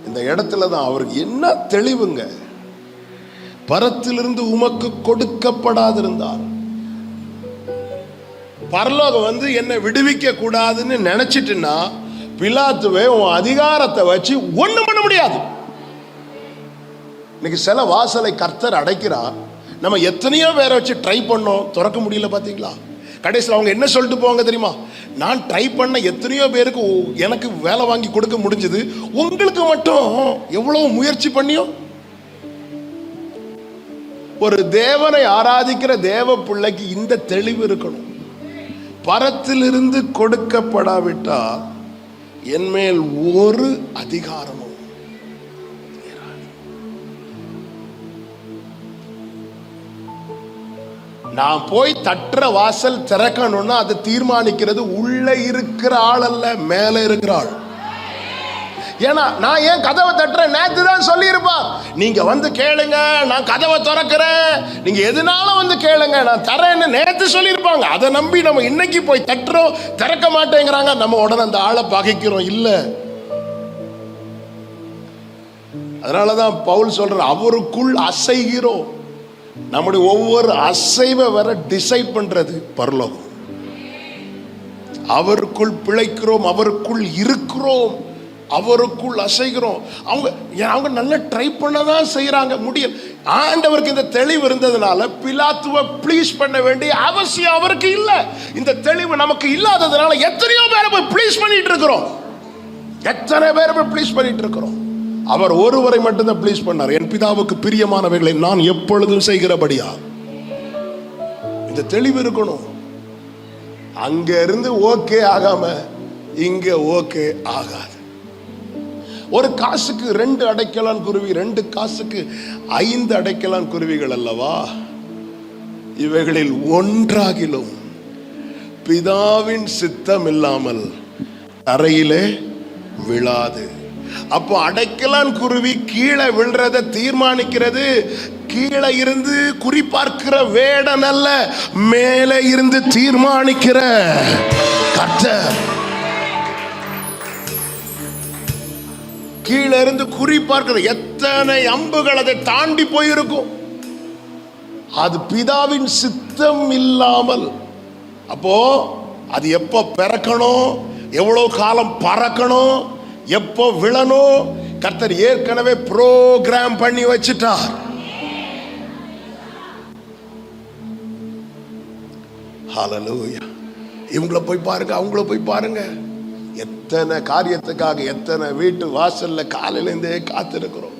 இந்த இடத்துல தான் அவருக்கு என்ன தெளிவுங்க. பரத்திலிருந்து உமக்கு கொடுக்கப்படாதிருந்தால், பரலோகம் என்னை விடுவிக்க கூடாதுன்னு நினைச்சிட்டுன்னா பிலாத்துவே உன் அதிகாரத்தை வச்சு ஒண்ணும் பண்ண முடியாது. இன்னைக்கு சில வாசலை கர்த்தர் அடைக்கிறார். நம்ம எத்தனையோ பேரை வச்சு ட்ரை பண்ணோம், திறக்க முடியல. பாத்தீங்களா? கடைசியில் அவங்க என்ன சொல்லிட்டு போவாங்க தெரியுமா? நான் ட்ரை பண்ண எத்தனையோ பேருக்கு எனக்கு வேலை வாங்கி கொடுக்க முடிஞ்சது, உங்களுக்கு மட்டும் எவ்வளவு முயற்சி பண்ணியும். ஒரு தேவனை ஆராதிக்கிற தேவ பிள்ளைக்கு இந்த தெளிவு இருக்கணும். பரத்திலிருந்து கொடுக்கப்படாவிட்டால் என் மேல் ஒரு அதிகாரமும். நான் போய் தட்டுற வாசல் திறக்கணும்னா அதை தீர்மானிக்கிறது உள்ள இருக்கிற ஆள் அல்ல, மேல இருக்கிற ஆள். ஏன்னா நான் ஏன் கதவை தட்டுறேன்? நேத்து தான் சொல்லி இருப்பார், நீங்க வந்து கேளுங்க, நான் கதவை திறக்கிறேன், நீங்க எதுனாலும் வந்து கேளுங்க, நான் தரேன்னு நேத்து சொல்லியிருப்பாங்க. அதை நம்பி நம்ம இன்னைக்கு போய் தட்டுறோம், திறக்க மாட்டேங்கிறாங்க. நம்ம உடனே அந்த ஆளை பகைக்கிறோம். இல்ல, அதனாலதான் பவுல் சொல்ற, அவருக்குள் அசைகிறோம். நம்முடைய ஒவ்வொரு அசைவை வர டிசைட் பண்றது பரலோகம். அவருக்குள் பிழைக்கிறோம், அவருக்குள் இருக்கிறோம், அவருக்குள் அசைகிறோம். அவங்க நல்லா ட்ரை பண்ணதான் செய்யறாங்க, முடியல. ஆண்டவருக்கு இந்த தெளிவு இருந்ததுனால பிலாத்துவை ப்ளீஸ் பண்ண வேண்டிய அவசியம் அவருக்கு இல்லை. இந்த தெளிவு நமக்கு இல்லாததுனால எத்தனையோ பேரை போய் ப்ளீஸ் பண்ணிட்டு இருக்கிறோம். எத்தனை பேரை போய் ப்ளீஸ் பண்ணிட்டு இருக்கிறோம். அவர் ஒருவரை மட்டும்தான் ப்ளீஸ் பண்ணார், என் பிதாவுக்கு பிரியமானவைகளை நான் எப்பொழுதும் செய்கிறபடியா. இந்த தெளிவு இருக்கணும். அங்க இருந்து ஓகே ஆகாம இங்க ஓகே ஆகாது. ஒரு காசுக்கு 2 அடைக்கலான் குருவி, 2 காசுக்கு 5 அடைக்கலான் குருவிகள் அல்லவா? இவைகளில் ஒன்றாகிலும் பிதாவின் சித்தம் இல்லாமல் தரையிலே விழாது. அப்போ அடைக்கலான் குருவி கீழே விழுறத தீர்மானிக்கிறது கீழே இருந்து குறிப்பார்க்கிற வேடன் அல்ல, மேலே இருந்து தீர்மானிக்கிற கர்த்தர். கீழே இருந்து குறிப்பார்க்கிற எத்தனை அம்புகள் அதை தாண்டி போயிருக்கும். அது பிதாவின் சித்தம் இல்லாமல். அப்போ அது எப்ப பிறக்கணும், எவ்வளவு காலம் பறக்கணும், எப்போ விழணும், கர்த்தர் ஏற்கனவே புரோகிராம் பண்ணி வச்சிட்டார். ஹல்லேலூயா. இவங்கள போய் பாருங்க, அவங்கள போய் பாருங்க. எத்தனை காரியத்துக்காக எத்தனை வீட்டு வாசல்ல காலையில இருந்தே காத்திருக்கிறோம்.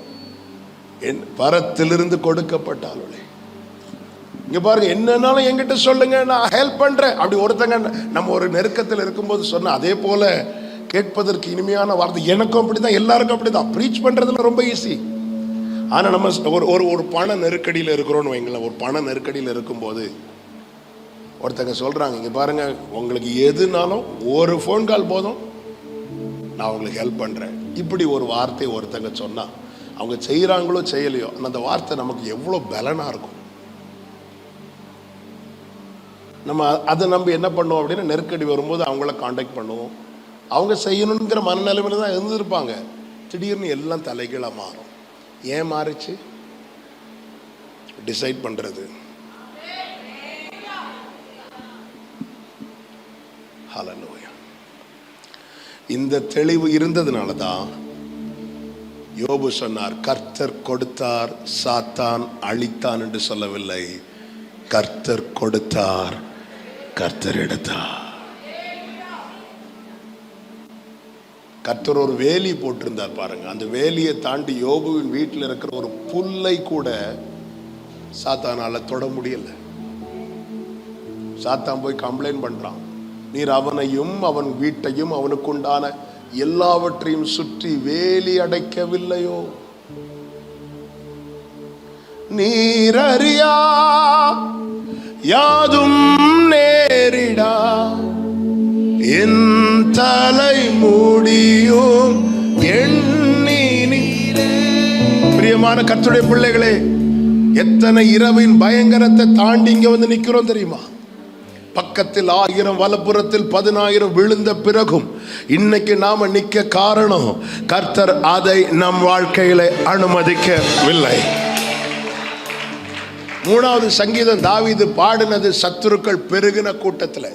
என் பரத்திலிருந்து கொடுக்கப்பட்டாலே இங்க பாருங்க, என்னன்னாலும் என்கிட்ட சொல்லுங்க, நான் ஹெல்ப் பண்றேன். அப்படி ஒருத்தங்க நம்ம ஒரு நெருக்கத்தில் இருக்கும்போது சொன்ன அதே போல கேட்பதற்கு இனிமையான வார்த்தை. எனக்கும் அப்படிதான், எல்லாருக்கும் அப்படிதான். ப்ரீச் பண்றதுல ரொம்ப ஈஸி. ஆனா நம்ம ஒரு பண நெருக்கடியில் இருக்கிறோம்னு வைங்களேன். ஒரு பண நெருக்கடியில் இருக்கும்போது ஒருத்தங்க சொல்றாங்க, இங்க பாருங்க, உங்களுக்கு எதுனாலும் ஒரு ஃபோன் கால் போதும், நான் உங்களுக்கு ஹெல்ப் பண்றேன். இப்படி ஒரு வார்த்தை ஒருத்தங்க சொன்னா, அவங்க செய்யறாங்களோ செய்யலையோ, அந்த வார்த்தை நமக்கு எவ்வளவு பலனா இருக்கும். நம்ம அதை நம்பி என்ன பண்ணுவோம் அப்படின்னா, நெருக்கடி வரும்போது அவங்கள காண்டாக்ட் பண்ணுவோம். அவங்க செய்யணுங்கிற மனநிலைமையில தான் இருந்திருப்பாங்க. திடீர்னு எல்லாம் தலைகீழா மாறும். ஏன் மாறிச்சு? டிசைட் பண்றது. ஹல்லேலூயா. இந்த தெளிவு இருந்ததுனால தான் யோபு சொன்னார், கர்த்தர் கொடுத்தார், சாத்தான் அழித்தான் என்று சொல்லவில்லை. கர்த்தர் கொடுத்தார், கர்த்தர் எடுத்தார். கர்த்தர் ஒரு வேலி போட்டிருந்தார் பாருங்க. அந்த வேலியை தாண்டி யோபுவின் வீட்டில் இருக்கிற ஒரு புல்லை கூட சாத்தானால தொட முடியல. சாத்தான் போய் கம்ப்ளைண்ட் பண்றான், நீர் அவனையும் அவன் வீட்டையும் அவனுக்கு உண்டான எல்லாவற்றையும் சுற்றி வேலி அடைக்கவில்லையோ? நீர் அறியா யாதும் நேரிடா, என் தலை மூடியும் எண்ணி நீரே. பிரியமான கர்த்தருடைய பிள்ளைகளே, எத்தனை இரவின் பயங்கரத்தை தாண்டி இங்க வந்து நிக்கிறோம் தெரியுமா? பக்கத்தில் 1000 வலப்புறத்தில் 10000 விழுந்த பிறகும் இன்னைக்கு நாம நிக்க காரணம், கர்த்தர் அதை நம் வாழ்க்கையில அனுமதிக்கவில்லை. 3வது சங்கீதம் தாவீது பாடினது சத்துருக்கள் பெருகின கூட்டத்தில்.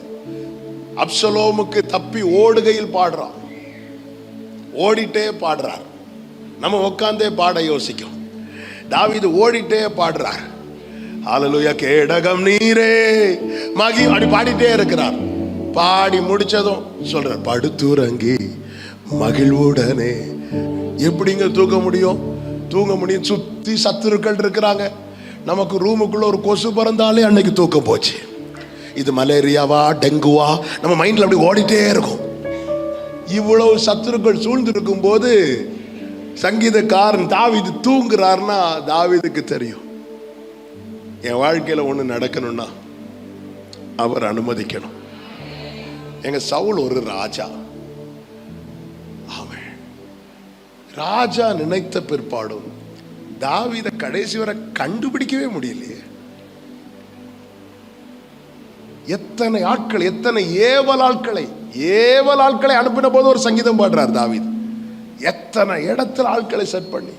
அப்சலோமுக்கு தப்பி ஓடுகையில் பாடுறான், ஓடிட்டே பாடுறார். நம்ம உட்கார்ந்தே பாட யோசிக்கும். தாவீது ஓடிட்டே பாடுறார். ஹல்லேலூயா. கேடகம் நீரே மகி அப்படி பாடிட்டே இருக்கிறார். பாடி முடிச்சதும் சொல்றார், படுத்துறங்கி மகிழ்வுடனே. எப்படிங்க தூங்க முடியும்? தூங்க முடியும், சுத்தி சத்துருக்கள் இருக்கிறாங்க. நமக்கு ரூமுக்குள்ள ஒரு கொசு பறந்தாலே அன்னைக்கு தூக்கம் போச்சு. இது மலேரியாவா டெங்குவா நம்ம மைண்ட்ல அப்படி ஓடிட்டே இருக்கும். இவ்வளவு சத்துருக்கள் சூழ்ந்திருக்கும் போது சங்கீதக்காரன் தாவீது தூங்குறாருன்னா தாவீதுக்கு தெரியும், என் வாழ்க்கையில ஒண்ணு நடக்கணும்னா அவர் அனுமதிக்கணும். எங்க சவுல் ஒரு ராஜா. ஆமே, ராஜா நினைத்த பிற்பாடும் தாவீதை கடைசி வரை கண்டுபிடிக்கவே முடியலையே. எத்தனை ஆட்கள், எத்தனை ஏவல் ஆட்களை அனுப்பின போது ஒரு சங்கீதம் பாடுறார் தாவீது. எத்தனை இடத்துல ஆட்களை செட் பண்ணி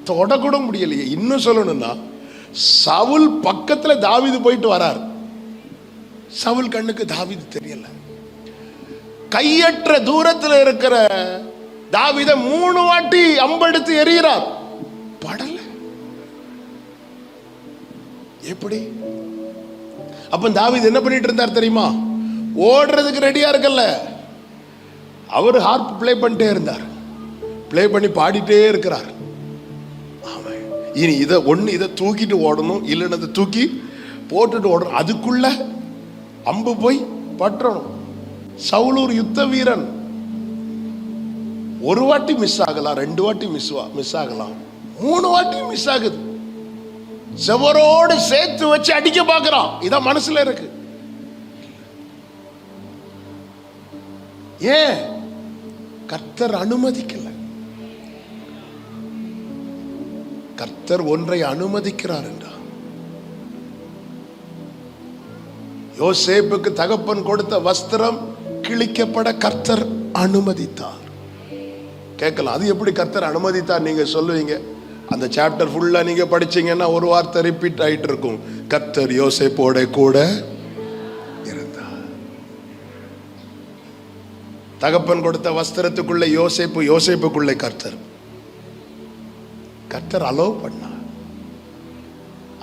தொடக்கூட முடியலையே. இன்னும் சொல்லணும்னா, சவுல் பக்கத்துல தாவீது போயிட்டு வரார். சவுல் கண்ணுக்கு தாவீது தெரியல. கையற்ற தூரத்தில் இருக்கிற தாவீதை 3 வாட்டி அம்பெடுத்து எறிகிறார், படல. எப்படி? அப்ப தாவீது என்ன பண்ணிட்டு இருந்தார் தெரியுமா? ஓடுறதுக்கு ரெடியா இருக்கல. அவர் ஹார்ப் பிளே பண்ணிட்டே இருந்தார், பிளே பண்ணி பாடிட்டே இருக்கிறார். இனி இதை தூக்கிட்டு ஓடணும், இல்லைன்னு அதை தூக்கி போட்டுட்டு ஓடணும். அதுக்குள்ள அம்பு போய் பற்றணும். சவுல் ஒரு யுத்த வீரன். 1 வாட்டி மிஸ் ஆகலாம், 2 வாட்டி மிஸ் ஆகலாம், 3 வாட்டி மிஸ் ஆகுது. செவரோடு சேர்த்து வச்சு அடிக்க பார்க்கிறான். இதான் மனசுல இருக்கு. ஏன்? கர்த்தர் அனுமதிக்கல. கர்த்தர் ஒன்றை அனுமதிக்கிறார் என்றார். யோசேப்புக்கு தகப்பன் கொடுத்த வஸ்திரம் கிழிக்கப்பட கர்த்தர் அனுமதித்தார். கேட்கலாம், அது எப்படி கர்த்தர் அனுமதித்தார் நீங்க சொல்லுவீங்க? அந்த சாப்டர் ஃபுல்லா நீங்க படிச்சீங்கன்னா ஒரு வார்த்தை ரிப்பீட் ஆயிட்டு இருக்கும், கர்த்தர் யோசேப்போட கூட இருந்தார். தகப்பன் கொடுத்த வஸ்திரத்துக்குள்ள யோசேப்புக்குள்ளே கர்த்தர் அலோவ் பண்ணார்.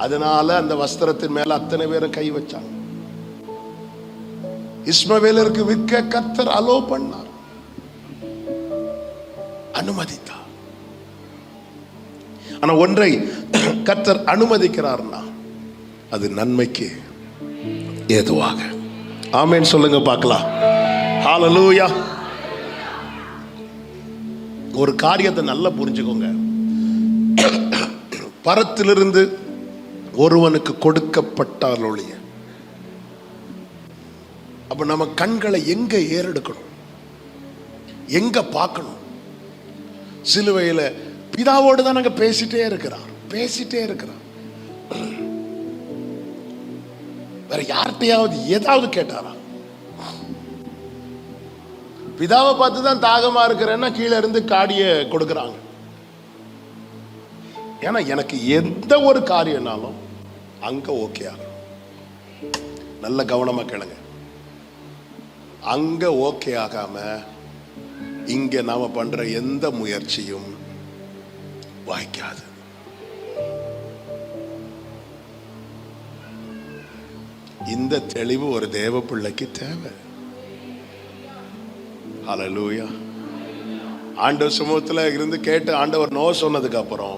அதனால அந்த வஸ்திரத்தின் மேல அத்தனை பேரும் கை வச்சாங்க. இஸ்மவேலருக்கு விற்க கர்த்தர் அலோ பண்ணார், அனுமதித்தார். ஆனா ஒன்றை கர்த்தர் அனுமதிக்கிறார்னா அது நன்மைக்கு ஏதுவாக. ஆமென் சொல்லுங்க பார்க்கலாம். ஹல்லேலூயா. ஒரு காரியத்தை நல்லா புரிஞ்சுக்கோங்க. பரத்திலிருந்து ஒருவனுக்கு கொடுக்கப்பட்டால் ஒழிய, அப்ப நம்ம கண்களை எங்க ஏறெடுக்கணும், எங்க பார்க்கணும்? சிலுவையில பிதாவோடு தான் நாங்க பேசிட்டே இருக்கிறார். வேற யார்கிட்டையாவது ஏதாவது கேட்டாரா? பிதாவை பார்த்து தான் தாகமா இருக்கிறேன்னா கீழே இருந்து காடிய கொடுக்கறாங்க. ஏன்னா எனக்கு எந்த ஒரு காரியம்னாலும் அங்க ஓகே ஆகும். நல்ல கவனமா கேளுங்க. அங்க ஓகே ஆகாம இங்க நாம பண்ற எந்த முயற்சியும் வாய்க்காது. இந்த தெளிவு ஒரு தேவ பிள்ளைக்கு தேவை. ஹல்லேலூயா. ஆண்டவர் சமூகத்துல இருந்து கேட்டு ஆண்டவர் நோ சொன்னதுக்கு அப்புறம்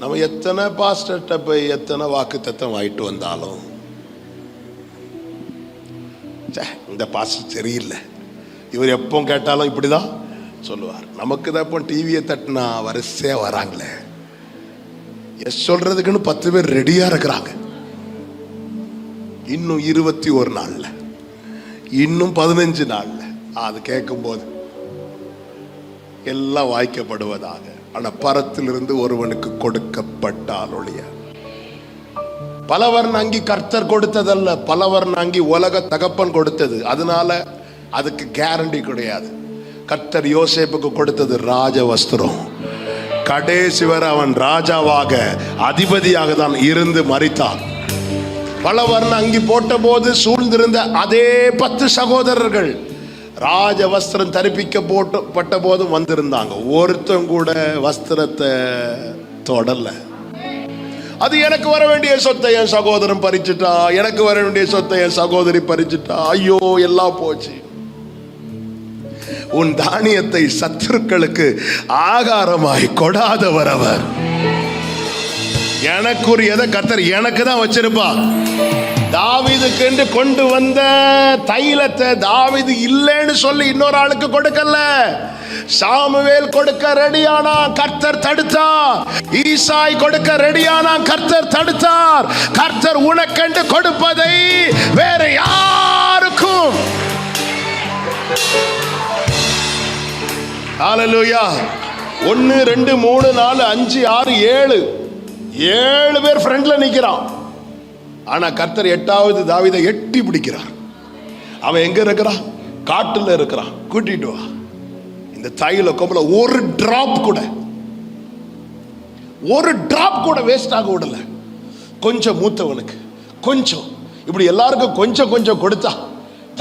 நம்ம எத்தனை பாஸ்டர்ட்ட போய் எத்தனை வாக்குத்தத்தம் வாங்கிட்டு வந்தாலும், இந்த பாஸ்டர் சரியில்லை, இவர் எப்போ கேட்டாலும் இப்படிதான் சொல்லுவார். நமக்கு தான் இப்போ டிவியை தட்டினா வரிசையா வராங்களே, எஸ் சொல்றதுக்குன்னு 10 பேர் ரெடியா இருக்கிறாங்க. இன்னும் 21 நாள்ல, இன்னும் 15 நாள்ல அது கேட்கும் போது எல்லாம் வாய்க்கப்படுவதாக. ஆனா பரத்திலிருந்து ஒருவனுக்கு கொடுக்கப்பட்டால் ஒழிய, பலவர்ண அங்கி கர்த்தர் கொடுத்ததல்ல, பலவர்ண அங்கி உலக தகப்பன் கொடுத்தது. அதனால அதுக்கு கேரண்டி கிடையாது. கர்த்தர் யோசேப்புக்கு கொடுத்தது ராஜ வஸ்திரம். கடைசி வரை அவன் ராஜாவாக அதிபதியாக தான் இருந்து மரித்தான். பலவர்ண அங்கி போட்ட போது சூழ்ந்திருந்த அதே 10 சகோதரர்கள் ராஜ வஸ்திரம் தரிப்பிக்கப்பட்ட போதும் வந்திருந்தாங்க. ஒருத்தன் கூட வஸ்திரத்தை தொடல. அது எனக்கு வர வேண்டிய சொத்தை என் சகோதரன் பறிச்சுட்டா, எனக்கு வர வேண்டிய சொத்தை என் சகோதரி பறிச்சுட்டா, ஐயோ எல்லாம் போச்சு. உன் தானியத்தை சத்துருக்களுக்கு ஆகாரமாய் கொடாதவர் அவர். எனக்குரியதை கர்த்தர் எனக்கு தான் வச்சிருப்பா. தாவீதுக்கு என்று கொண்டு வந்த தைலத்தை தாவீது இல்லைன்னு சொல்லி இன்னொரு ஆளுக்கு கொடுக்கல. சாமுவேல் கொடுக்க ரெடியானா கர்த்தர் தடுத்தார். ஈசாய் கொடுக்க ரெடியானா கர்த்தர் தடுத்தார். கர்த்தர் உனக்கென்று கொடுப்பதை வேற யாருக்கும். ஹல்லேலூயா. 1 2 3 4 5 6 7 பேர் ஃப்ரண்ட்ல நிக்கிறான். ஆனா கர்த்தர் 8வது தாவீதை எட்டி பிடிக்கிறார். அவன் எங்க இருக்கிறான்? காட்டுல இருக்கிறான். கூட்டிட்டு வா. இந்த தைல கொம்புல ஒரு டிராப் கூட வேஸ்ட் ஆக விடல. கொஞ்சம் மூத்தவனுக்கு கொஞ்சம், இப்படி எல்லாருக்கும் கொஞ்சம் கொஞ்சம் கொடுத்தா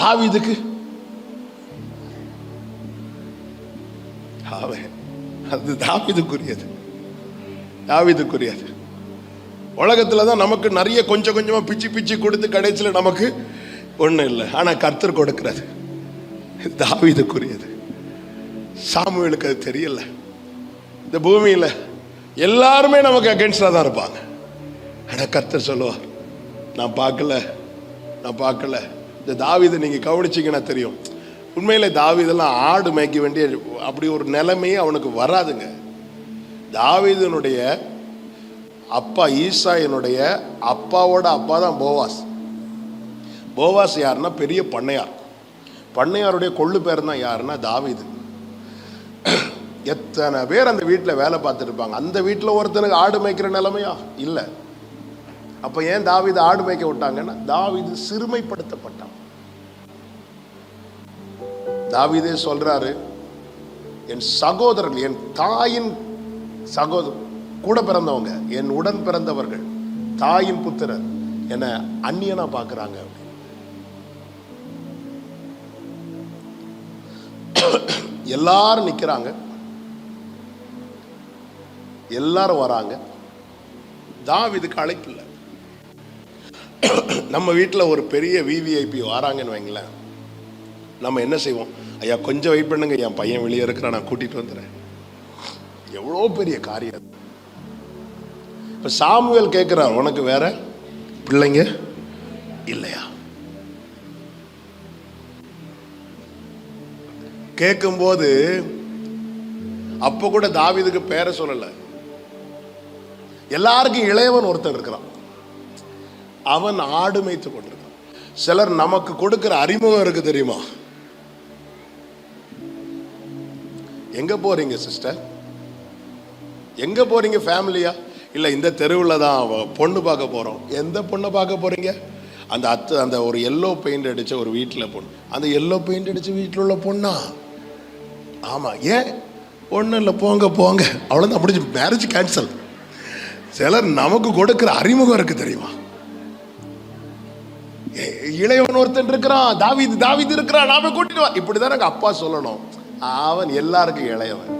தாவீதுக்கு அது தாவீதுக்குரியது. உலகத்துல தான் நமக்கு நிறைய கொஞ்சம் கொஞ்சமா பிச்சு பிச்சு கொடுத்து கடைசியில் நமக்கு ஒண்ணும் இல்லை. ஆனா கர்த்தர் கொடுக்கிறது தாவீதுக்குரியது. சாமுவேலுக்கு அது தெரியல. இந்த பூமியில எல்லாருமே நமக்கு அகென்ஸ்டா தான் இருப்பாங்க. ஆனா கர்த்தர் சொல்லுவார், நான் பார்க்கல. இந்த தாவீதை நீங்க கவனிச்சீங்கன்னா தெரியும். உண்மையில தாவீதெல்லாம் ஆடு மேய்க்க வேண்டிய அப்படி ஒரு நிலைமையே அவனுக்கு வராதுங்க. தாவீதனுடைய அப்பா ஈசாயினுடைய அப்பாவோட அப்பா தான் போவாஸ். போவாஸ் யாருன்னா பெரிய பண்ணையார். பண்ணையாருடைய கொள்ளு பேர் தான் யாருன்னா தாவீது. எத்தனை பேர் அந்த வீட்டில் வேலை பார்த்துட்டு இருப்பாங்க. அந்த வீட்டில் ஒருத்தனுக்கு ஆடு மேய்க்கிற நிலைமையா இல்லை. அப்ப ஏன் தாவீது ஆடு மேய்க்க விட்டாங்கன்னா தாவீது சிறுமைப்படுத்தப்பட்டான். தாவீதே சொல்றாரு, என் சகோதரர்கள், என் தாயின் சகோதரர், கூட பிறந்தவங்க, என் உடன் பிறந்தவர்கள், தாயின் புத்திரர் என்ன அந்நியனா பாக்குறாங்க. எல்லாரும் நிக்கிறாங்க, எல்லாரும் வராங்க. தாவீதுக்கு அழைப்பு இல்லை. நம்ம வீட்டில் ஒரு பெரிய விவிஐபி வராங்கன்னு வைங்களேன், நம்ம என்ன செய்வோம்? ஐயா கொஞ்சம் வெயிட் பண்ணுங்க, என் பையன் வெளியே இருக்கிறான், நான் கூட்டிட்டு வந்துடுறேன். எவ்வளோ பெரிய காரியம். இப்ப சாமுவேல் கேட்கிறார், உனக்கு வேற பிள்ளைங்க இல்லையா? கேட்கும்போது அப்ப கூட தாவீதுக்கு பேரை சொல்லல. எல்லாருக்கும் இளையவன் ஒருத்தன் இருக்கிறான், அவன் ஆடு மேய்த்து கொண்டிருக்கான். சிலர் நமக்கு கொடுக்கிற அறிமுகம் இருக்கு தெரியுமா? எங்க போறீங்க சிஸ்டர், எங்க போறீங்க ஃபேமிலியா? இல்ல இந்த தெருவில் தான் பொண்ணு பார்க்க போறோம். எந்த பொண்ணை பார்க்க போறீங்க? அந்த ஒரு எல்லோ பெயிண்ட் அடிச்ச ஒரு வீட்டில் பொண்ணு. அந்த எல்லோ பெயிண்ட் அடிச்ச வீட்டில் உள்ள பொண்ணா? ஆமா. ஏன்? ஒன்றும் இல்லை, போங்க போங்க, அவ்வளோதான், முடிஞ்சு, மேரேஜ் கேன்சல். சிலர் நமக்கு கொடுக்கிற அறிமுகம் இருக்கு தெரியுமா? இளையவன் ஒருத்தன் இருக்கிறான், தாவீது இருக்கிறான், நாம கூட்டிட்டு வா. இப்படிதான் எனக்கு அப்பா சொல்லணும். அவன் எல்லாருக்கும் இளையவன்.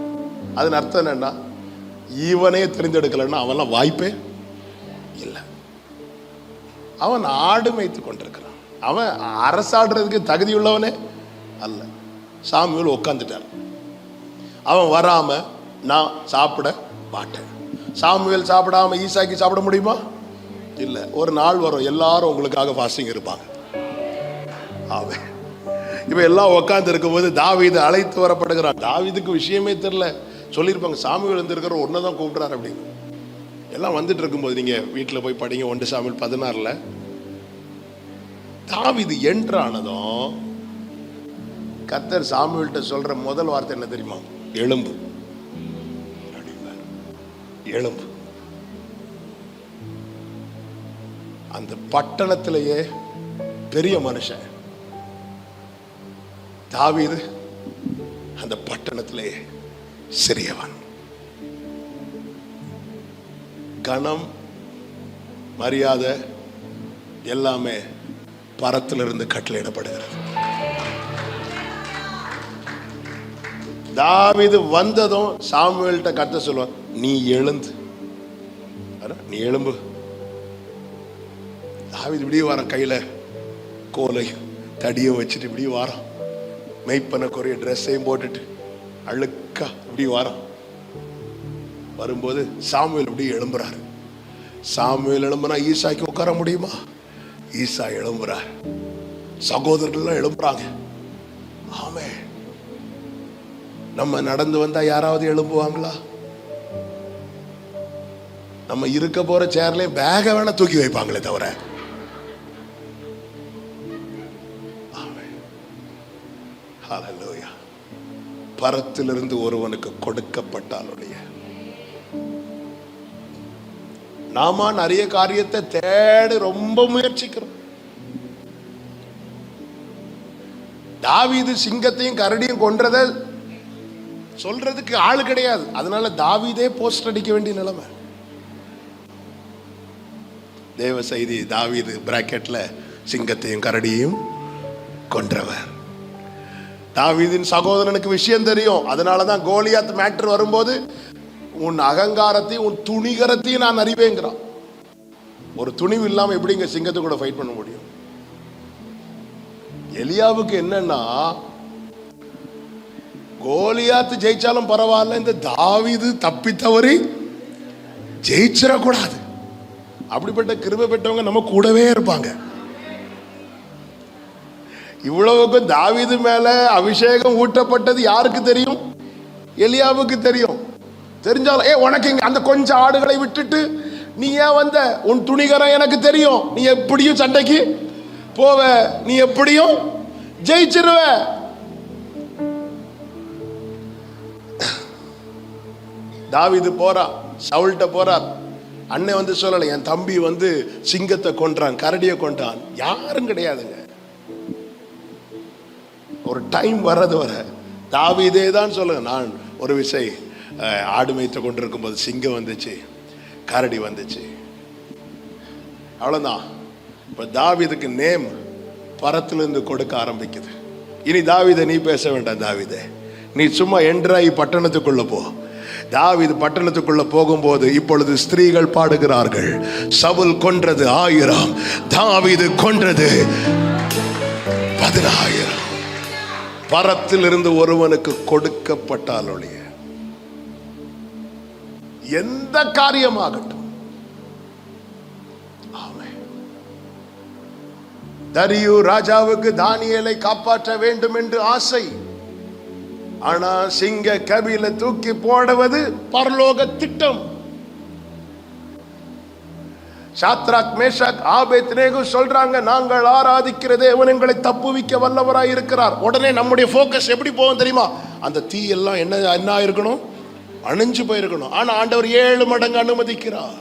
அதன் அர்த்தம் என்னன்னா, இவனே தெரிஞ்செடுக்கலன்னா அவன்லாம் வாய்ப்பே இல்லை. அவன் ஆடு மேய்த்து கொண்டிருக்கிறான். அவன் அரசாடுறதுக்கு தகுதி உள்ளவனே அல்ல. சாமுவேல் உட்காந்துட்டார். அவன் வராம நான் சாப்பிட மாட்டேன். சாமுவேல் சாப்பிடாம ஈசாய்க்கு சாப்பிட முடியுமா? இல்லை. ஒரு நாள் வரும், எல்லாரும் உங்களுக்காக ஃபாஸ்டிங் இருப்பாங்க. அவன் இவன் எல்லாம் உட்காந்து இருக்கும்போது தாவீது அழைத்து வரப்படுகிறான். தாவீதுக்கு விஷயமே தெரியல. சொல்லியிருப்பாங்க, சாமுவேல் இருந்திருக்கிற ஒன்றை தான் கூப்பிட்றாரு அப்படின்னு. எல்லாம் வந்துட்டு இருக்கும்போது நீங்க வீட்டில் போய் படிங்க, 1 சாமுவேல் 16 தாவீது என்றானதும் கர்த்தர் சாமுவேல்கிட்ட சொல்ற முதல் வார்த்தை என்ன தெரியுமா? எழும்பு. எழும்பு. அந்த பட்டணத்திலேயே பெரிய மனுஷன் தாவீது, அந்த பட்டணத்திலேயே சிறியவன். கணம், மரியாதை எல்லாமே பரத்திலிருந்து கட்டளையிடப்படுகிறது. தாவீது வந்ததும் சாமுவேல்கிட்ட கர்த்தர் சொல்லுவார், நீ எழுந்து, நீ எழும்பு. தாவீது இப்படியே வாரம், கையில கோலையும் தடியும் வச்சுட்டு இப்படி வாரம், மெய்ப்பன குறைய ட்ரெஸ்ஸையும் போட்டுட்டு அழுக்கா இப்படி வாரம். வரும்போது சாமுவேல் இப்படி எழும்புறாரு. சாமுவேல் எழும்புனா ஈசாய்க்கு உட்கார முடியுமா? ஈசா எழும்புறார், சகோதரர்கள் எழும்புறாங்க. ஆமே, நம்ம நடந்து வந்தா யாராவது எழும்புவாங்களா? நம்ம இருக்க போற சேர்ல பேக வேணா தூக்கி வைப்பாங்களே தவிர. ஹல்லேலூயா. பரத்திலிருந்து ஒருவனுக்கு கொடுக்கப்பட்டாலுடைய நாம நிறைய காரியத்தை தேடி ரொம்ப முயற்சிக்கிறோம். தாவீது சிங்கத்தையும் கரடியும் கொன்றத சொல்றதுக்கு ஆளு கிடையாது. அதனால தாவீதே போஸ்ட் அடிக்க வேண்டிய நிலைமை. தேவ செய்தி, தாவீது பிராக்கெட்ல சிங்கத்தையும் கரடியையும் கொன்றவர். தாவீதின் சகோதரனுக்கு விஷயம் தெரியும். அதனாலதான் கோலியாத் மேட்டர் வரும்போது உன் அகங்காரத்தையும் உன் துணிகரத்தையும் நான் அறிவேங்கிறான். ஒரு துணிவு இல்லாம எப்படிங்க சிங்கத்தை கூட ஃபைட் பண்ண முடியும்? எலியாவுக்கு என்னன்னா, கோலியாத்து ஜெயிச்சாலும் பரவாயில்ல, இந்த தாவீது தப்பி தவறி ஜெயிச்சிடக்கூடாது. அப்படிப்பட்ட கிருபை பெற்றவங்க நம்ம கூடவே இருப்பாங்க. இவ்வளவுக்கும் தாவீது மேல அபிஷேகம் ஊட்டப்பட்டது யாருக்கு தெரியும்? எலியாவுக்கு தெரியும். தெரிஞ்சாலும் உனக்கு இங்க அந்த கொஞ்சம் ஆடுகளை விட்டுட்டு நீ ஏன் வந்த? உன் துணிகரம் எனக்கு தெரியும், நீ எப்படியும் சண்டைக்கு போவ, நீ எப்படியும் ஜெயிச்சிருவ. தாவீது போறா, சவுல்ட்ட போறார். அண்ணன் வந்து சொல்லல, என் தம்பி வந்து சிங்கத்தை கொன்றான், கரடியை கொன்றான். யாரும் கிடையாதுங்க. ஒரு டைம் வர்றது வர தாவீதே தான் சொல்லுங்க. நான் ஒரு விஷயம் ஆடு மேய்த்து கொண்டிருக்கும் போது சிங்கம் வந்துச்சு, கரடி வந்துச்சு, அவ்வளவுதான். இப்ப தாவீதுக்கு நேம் பரத்திலிருந்து கொடுக்க ஆரம்பிக்குது. இனி தாவீதை நீ பேச வேண்டாம். தாவீதே, நீ சும்மா என்ட்ராய் பட்டணத்துக்குள்ள போ. தாவீது பட்டணத்துக்குள்ள போகும்போது இப்பொழுது ஸ்திரீகள் பாடுகிறார்கள், சவுல் கொன்றது 1000, தாவீது கொன்றது 10000. பரத்திலிருந்து ஒருவனுக்கு கொடுக்கப்பட்டால் ஒழிய எந்த காரியமாகட்டும். ஆமென். தரியு ராஜாவுக்கு தானியேலை காப்பாற்ற வேண்டும் என்று ஆசை. ஆனா சிங்க கபில தூக்கி போடுவது பரலோக திட்டம். சாத்ராக் மேஷாக் ஆபேத்நேகோ சொல்றாங்க, நாங்கள் ஆராதிக்கிற தேவன் எங்களை தப்புவிக்க வல்லவராய் இருக்கிறார். உடனே நம்முடைய போக்கஸ் எப்படி போகும் தெரியுமா? அந்த தீ எல்லாம் என்ன இருக்கணும்? அணைஞ்சு போயிருக்கணும். ஆனா ஆண்டவர் 7 மடங்கு அனுமதிக்கிறார்.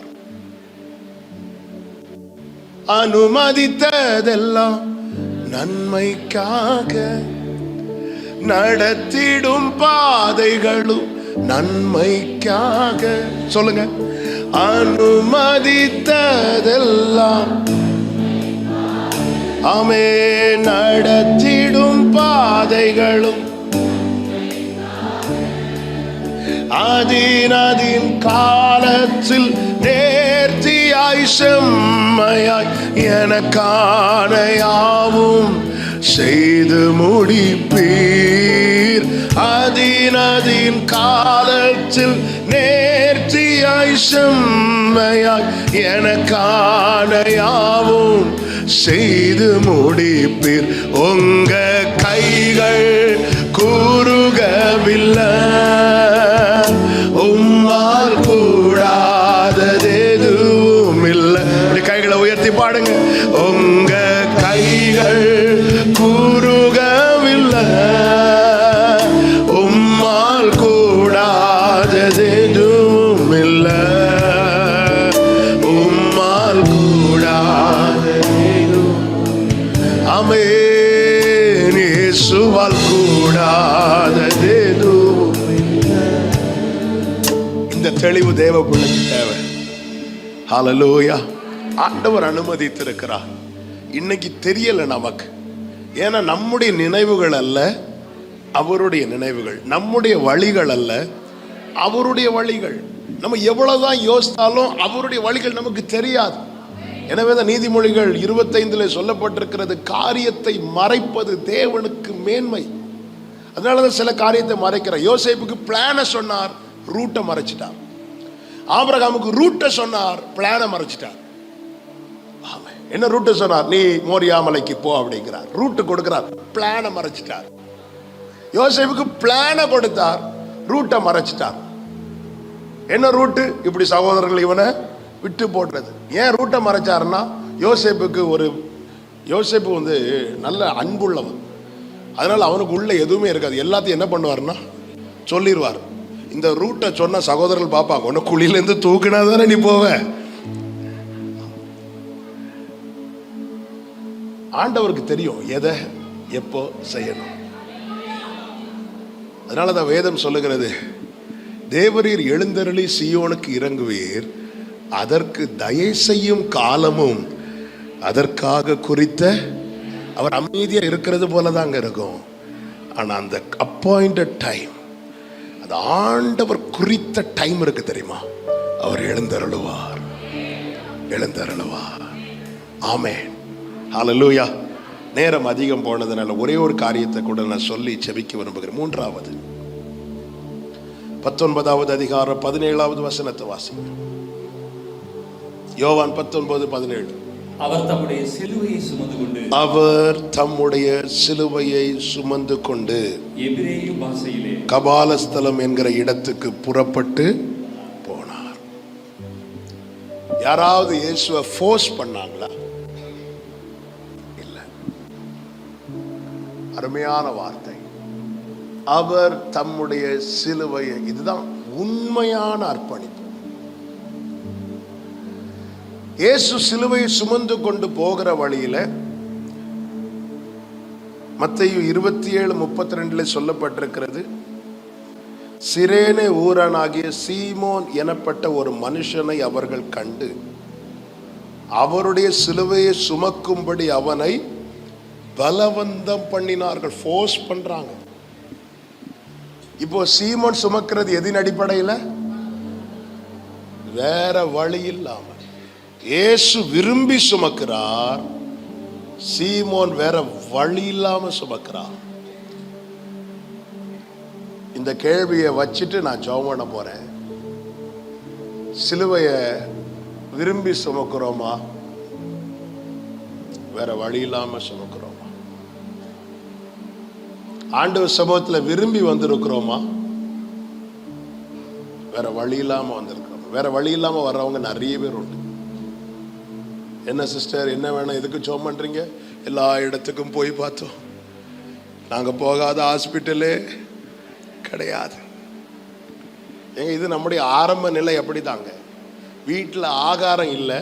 அனுமதித்ததெல்லாம் நன்மைக்காக, நடத்திடும் பாதைகளும் நன்மைக்காக. சொல்லுங்க, அனுமதித்ததெல்லாம் ஆமே, நடத்திடும் பாதைகளும் அதின் காலத்தில் நேர்த்தியாய் செம்மையாய் எனக்கான யாவும் செய்து முடிப்பீர். அதின் காலத்தில் நேர்த்தியாய் செம்மையாய் எனக்கான யாவும் செய்து முடிப்பீர். உங்க கைகள் கூறுகவில்லை, உம்மால் கூடாதது எதுவும் இல்லை. கைகளை உயர்த்தி பாடுங்க. உங்க கைகள் கூறுகவில்லை, உம்மால் கூடாதது எதுவும் இல்லை, உம்மால் கூடாதது ஆமென். இயேசுவால் கூடாதது எதுவும். இந்த தெளிவு தேவ பிள்ளைக்கு தேவை. ஹல்லேலூயா. ஆண்டவர் அனுமதித்திருக்கிறார். இன்னைக்கு தெரியல நமக்கு. ஏன்னா நம்முடைய நினைவுகள் அல்ல அவருடைய நினைவுகள், நம்முடைய வழிகள் அல்ல அவருடைய வழிகள். நம்ம எவ்வளவுதான் யோசித்தாலும் அவருடைய வழிகள் நமக்கு தெரியாது. எனவே தான் நீதிமொழிகள் 25 சொல்லப்பட்டிருக்கிறது, காரியத்தை மறைப்பது தேவனுக்கு மேன்மை. அதனாலதான் சில காரியத்தை மறைக்கிறார். யோசேப்புக்கு பிளான சொன்னார், ரூட்டை மறைச்சிட்டார். ஆபிரகாமுக்கு ரூட்டை சொன்னார், பிளான மறைச்சிட்டார். என்ன ரூட்டு சொன்னார்? நீ மோரியா மலைக்கு போ அப்படிங்கிறார். ரூட்டு கொடுக்கிறார், பிளான மறைச்சிட்டார். யோசேப்புக்கு பிளான கொடுத்தார், ரூட்டை மறைச்சிட்டார். என்ன ரூட்டு? இப்படி சகோதரர்கள் இவனை விட்டு போடுறது. ஏன் ரூட்டை மறைச்சாருன்னா, யோசேப்பு வந்து நல்ல அன்புள்ளவன். அதனால அவனுக்கு உள்ள எதுவுமே இருக்காது. எல்லாத்தையும் என்ன பண்ணுவார்னா சொல்லிடுவார். இந்த ரூட்டை சொன்ன சகோதரர்கள் பார்ப்பாங்க, உன்னை குழியிலேருந்து தூக்கினா தானே நீ போவ. ஆண்டவருக்கு தெரியும் எதை எப்போ செய்யணும். அதனால தான் வேதம் சொல்லுகிறது, தேவரீர் எழுந்தருளி சீயோனுக்கு இறங்குவீர், அதற்கு தயை செய்யும் காலமும் அதற்காக குறித்த. அவர் அமைதியா இருக்கிறது போலதாங்க இருக்கும். ஆனா அந்த அப்பாயிண்டட் டைம், அந்த ஆண்டவர் குறித்த டைம் இருக்கு தெரியுமா? அவர் எழுந்தருளுவார், எழுந்தருளுவார். ஆமென். ஹல்லேலூயா. நேரம் அதிகம் போனதுனால ஒரே ஒரு காரியத்தை கூட நான் சொல்லி செபிக்க விரும்புகிறேன். 3வது 19வது அதிகாரம் 17வது வசனத்தை வாசிங்க. யோவான் 19:17. அவர் தம்முடைய சிலுவையை சுமந்து கொண்டு, அவர் தம்முடைய சிலுவையை சுமந்து கொண்டு எபிரேய பாஷையிலே கபாலஸ்தலம் என்கிற இடத்துக்கு புறப்பட்டு போனார். யாராவது இயேசுவை ஃபோர்ஸ் பண்ணாங்களா? இல்லை. அருமையான வார்த்தை. அவர் தம்முடைய சிலுவையை, இதுதான் உண்மையான அர்ப்பணிப்பு. இயேசு சிலுவையை சுமந்து கொண்டு போகிற வழியில மத்தேயு 27:32 சொல்லப்பட்டிருக்கிறது, சிரேனே ஊரானாகிய சீமோன் எனப்பட்ட ஒரு மனுஷனை அவர்கள் கண்டு அவருடைய சிலுவையை சுமக்கும்படி அவனை பலவந்தம் பண்ணினார்கள். ஃபோர்ஸ் பண்றாங்க. இப்போ சீமோன் சுமக்கிறது எதின் அடிப்படையில்? வேற வழி இல்லாம இயேசு விரும்பி சுமக்கிறார், சீமோன் வேற வழி இல்லாம சுமக்கிறார். இந்த கேள்வியை வச்சுட்டு நான் ஜெபம் பண்ண போறேன். சிலுவையை விரும்பி சுமக்கிறோமா, வேற வழி இல்லாம சுமக்கிறோமா? ஆண்டவர் சமூகத்துல விரும்பி வந்திருக்கிறோமா, வேற வழி இல்லாம வந்திருக்கிறோம்? வேற வழி இல்லாம வர்றவங்க நிறைய பேர் உண்டு. என்ன சிஸ்டர், என்ன வேணும், எதுக்கு ஜெபம் பண்றீங்க? எல்லா இடத்துக்கும் போய் பார்த்தோம், நாங்க போகாத ஹாஸ்பிட்டலே கிடையாது. ஏங்க, இது நம்முடைய ஆரம்ப நிலை. அப்படி தாங்க. வீட்டில் ஆகாரம் இல்லை,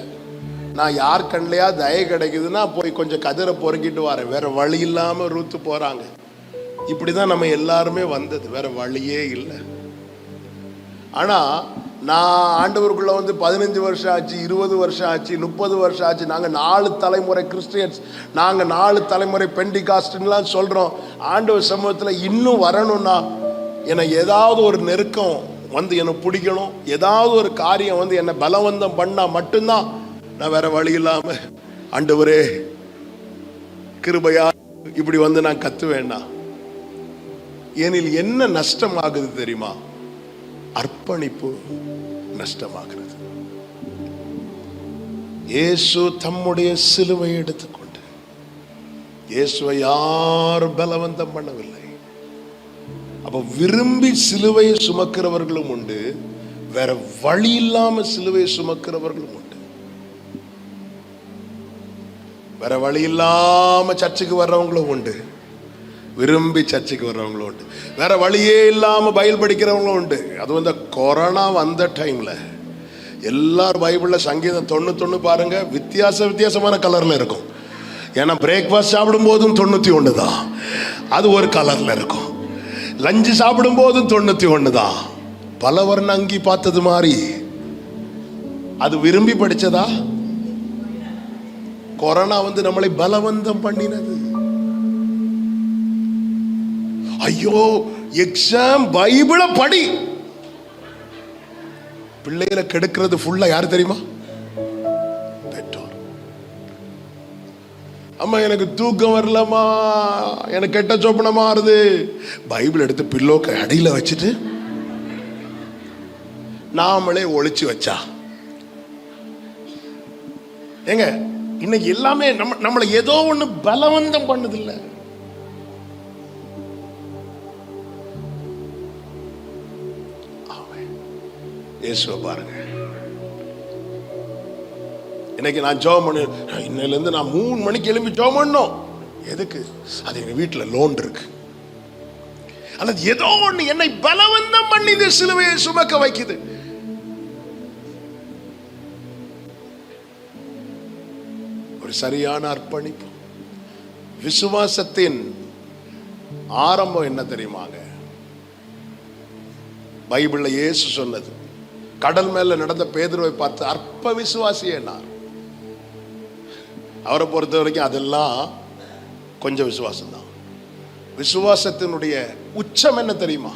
நான் யார் கண்லையா தயை கிடைக்குதுன்னா போய் கொஞ்சம் கதிரை பொறுக்கிட்டு வரேன், வேற வழி இல்லாம ரூத்து போறாங்க. இப்படிதான் நம்ம எல்லாருமே வந்தது, வேற வழியே இல்லை. ஆனா நான் ஆண்டவருக்குள்ள வந்து 15 வருஷம் ஆச்சு, 20 வருஷம் ஆச்சு, 30 வருஷம் ஆச்சு. நாங்க 4 தலைமுறை கிறிஸ்டியன்ஸ், நாங்க 4 தலைமுறை பெண்டிகாஸ்ட்லாம் சொல்றோம். ஆண்டவர் சமூகத்துல இன்னும் வரணும்னா எனக்கு ஏதாவது ஒரு நெருக்கம் வந்து எனக்கு பிடிக்கணும், ஏதாவது ஒரு காரியம் வந்து என்னை பலவந்தம் பண்ணா மட்டும்தான் நான் வேற வழி இல்லாம ஆண்டவரே கிருபையா இப்படி வந்து நான் கத்துவேன்னா. ஏனில் என்ன நஷ்டம் ஆகுது தெரியுமா? அர்ப்பணிப்பு நஷ்டமாகிறது. இயேசு தம்முடைய சிலுவை எடுத்துக்கொண்டு, இயேசுவை யாரும் பலவந்தம் பண்ணவில்லை. அப்ப விரும்பி சிலுவையை சுமக்கிறவர்களும் உண்டு, வேற வழி இல்லாம சிலுவையை சுமக்கிறவர்களும் உண்டு. வேற வழி இல்லாம சர்ச்சுக்கு வர்றவங்களும் உண்டு, விரும்பி சர்ச்சுக்கு வர்றவங்களும் உண்டு, வேற வழியே இல்லாம பைபிள் படிக்கிறவங்களும் உண்டு. அது இந்த கொரோனா வந்த டைம்ல எல்லாரும் பைபிள்ல சங்கீதம் 91 பாருங்க, வித்தியாசமான கலர்ல இருக்கும். ஏன்னா பிரேக்ஃபாஸ்ட் சாப்பிடும் போதும் 91 தான், அது ஒரு கலர்ல இருக்கும். லஞ்சு சாப்பிடும் போதும் 91 தான். பல வர்ண அங்கி பார்த்தது மாதிரி. அது விரும்பி படிச்சதா? கொரோனா வந்து நம்மளை பலவந்தம் பண்ணினது. ஐயோ, எக்ஸாம் பைபிளை படி. பிள்ளைகளை கெடுக்கிறது ஃபுல்லா யாரு தெரியுமா? பெற்றோர். அம்மா எனக்கு தூக்கம் வரலமா, எனக்கு கெட்ட சொப்பனமா வருது, பைபிள் எடுத்து பில்லோக்கு அடியில வச்சுட்டு நாமளே ஒளிச்சு வச்சா. ஏங்க, இன்னைக்கு எல்லாமே நம்மளை ஏதோ ஒண்ணு பலவந்தம் பண்ணுது இல்ல. இயேசுவை பாருங்க. இன்னைக்கு நான் ஜெபம் பண்ணி, இன்னையில இருந்து நான் 3 மணிக்கு எழும்பி ஜெபம் பண்ணோம். எதுக்கு? அது எங்க வீட்டுல லோன் இருக்கு, அல்லது ஏதோ ஒண்ணு என்னை பலவந்தம் பண்ணி இந்த சிலுவையை சுமக்க வைக்குது. ஒரு சரியான அர்ப்பணிப்பு. விசுவாசத்தின் ஆரம்பம் என்ன தெரியுமாங்க? பைபிள்ல இயேசு சொன்னது, கடல் மேல நடந்த பேதுருவை பார்த்து அற்ப விசுவாசியேனார். அவரை பொறுத்த வரைக்கும் அதெல்லாம் கொஞ்சம் விசுவாசம் தான். விசுவாசத்தினுடைய உச்சம் என்ன தெரியுமா?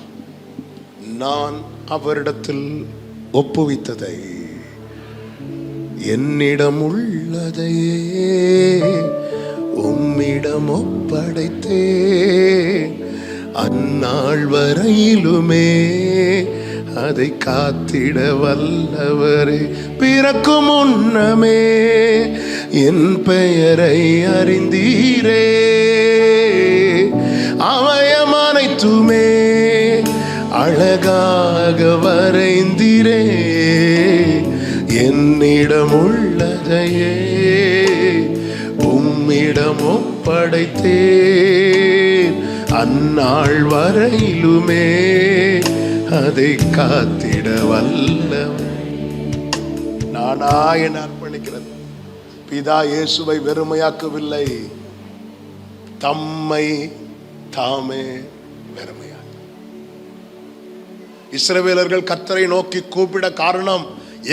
நான் அவரிடத்தில் ஒப்புவித்ததை, என்னிடம் உள்ளதையே உம்மிடம் ஒப்படைத்தே, அந்நாள் வரையிலுமே அதை காத்திட வல்லவரே. பிறக்கும் முன்னமே என் பெயரை அறிந்தீரே, அவயம் அனைத்துமே அழகாக வரைந்தீரே, என்னிடம் உள்ளதையே உம்மிடம் ஒப்படைத்தேன், அந்நாள் வரையிலுமே அதை காத்திட வல்லவர். நானா என அர்ப்பணிக்கிறது. பிதா இயேசுவை வெறுமையாக்கவில்லை, தம்மை தாமே வெறுமையாக்க. இஸ்ரவேலர்கள் கர்த்தரை நோக்கி கூப்பிட காரணம்,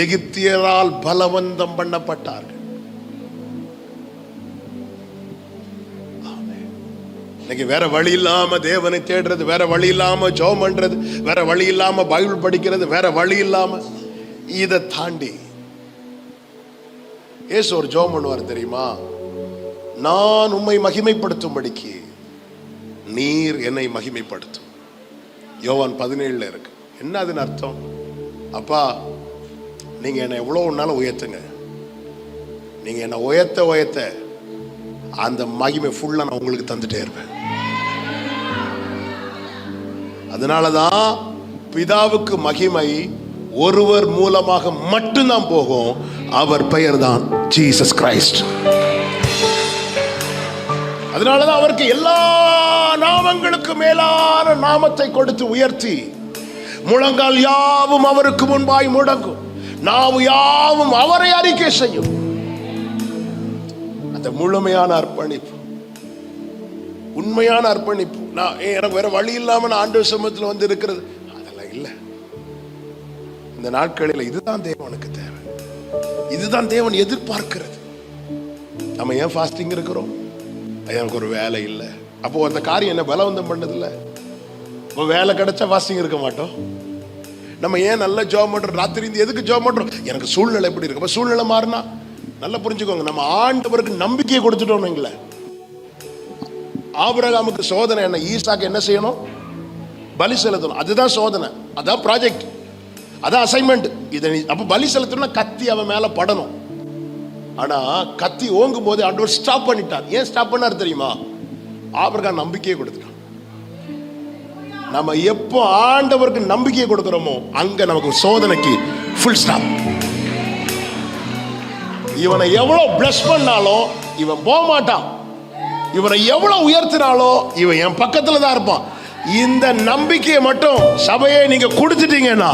எகிப்தியரால் பலவந்தம் பண்ணப்பட்டார்கள். இன்னைக்கு வேற வழி இல்லாம தேவனை தேடுறது, வேற வழி இல்லாம ஜெபம் பண்றது, வேற வழி இல்லாம பைபிள் படிக்கிறது, வேற வழி இல்லாம இதை தாண்டி இயேசு ஒரு ஜெபம் பண்ணுவார் தெரியுமா? நான் உம்மை மகிமைப்படுத்தும்படிக்கு நீர் என்னை மகிமைப்படுத்தும். யோவான் 17 இருக்கு. என்ன அதுன்னு அர்த்தம்? அப்பா, நீங்க என்னை எவ்வளவு நாளும் உயர்த்துங்க, நீங்க என்னை உயர்த்த அந்த மகிமை ஃபுல்லா நான் உங்களுக்கு தந்துட்டே இருப்பேன். அதனாலதான் பிதாவுக்கு மகிமை ஒருவர் மூலமாக மட்டும்தான் போகும். அவர் பெயர் தான் ஜீசஸ் கிரைஸ்ட். அதனாலதான் அவருக்கு எல்லா நாமங்களுக்கு மேலான நாமத்தை கொடுத்து உயர்த்தி, முழங்கால் யாவும் அவருக்கு முன்பாய் முடங்கும், நாவு யாவும் அவரை அறிக்கை செய்யும். அந்த முழுமையான அர்ப்பணிப்பு, உண்மையான அர்ப்பணிப்பு. நான் எனக்கு வேற வழி இல்லாம நான் ஆண்டவர் சமூகத்தில் வந்து இருக்கிறது அதெல்லாம் இல்லை. இந்த நாட்களில் இதுதான் தேவனுக்கு தேவை, இதுதான் தேவன் எதிர்பார்க்கிறது. நம்ம ஏன் ஃபாஸ்டிங் இருக்கிறோம்? எனக்கு ஒரு வேலை இல்லை. அப்போ அந்த காரியம் என்ன பலவந்தம் பண்ணதில்லை. இப்போ வேலை கிடைச்சா ஃபாஸ்டிங் இருக்க மாட்டோம். நம்ம ஏன் நல்ல ஜாப் பண்றோம்? ராத்திரி எதுக்கு ஜாப் பண்றோம்? எனக்கு சூழ்நிலை எப்படி இருக்கு. அப்போ சூழ்நிலை மாறினா நல்லா புரிஞ்சுக்கோங்க, நம்ம ஆண்டவருக்கு நம்பிக்கையை கொடுத்துட்டோம். ஆபிரகாமுக்கு சோதனை என்ன? ஈசாக்கு என்ன செய்யணும்? பலி செலுத்தணும். அதுதான் சோதனை, அதான் ப்ராஜெக்ட், அதான் அசைன்மெண்ட். இதை அப்ப பலி செலுத்தணும்னா கத்தி அவன் மேல படணும். ஆனா கத்தி ஓங்கும் போது ஆண்டவர் ஸ்டாப் பண்ணிட்டார். ஏன் ஸ்டாப் பண்ணார் தெரியுமா? ஆபிரகாம் நம்பிக்கையை கொடுத்துட்டான். நம்ம எப்போ ஆண்டவருக்கு நம்பிக்கையை கொடுக்கிறோமோ அங்க நமக்கு சோதனைக்கு ஃபுல் ஸ்டாப். இவனை எவ்வளவு பிளஸ் பண்ணாலும் இவன் போக மாட்டான், இவனை எவ்வளவு உயர்த்தினாலும் இவன் என் பக்கத்துல தான் இருப்பான். இந்த நம்பிக்கையை மட்டும் சபையை நீங்க கொடுத்துட்டீங்கன்னா,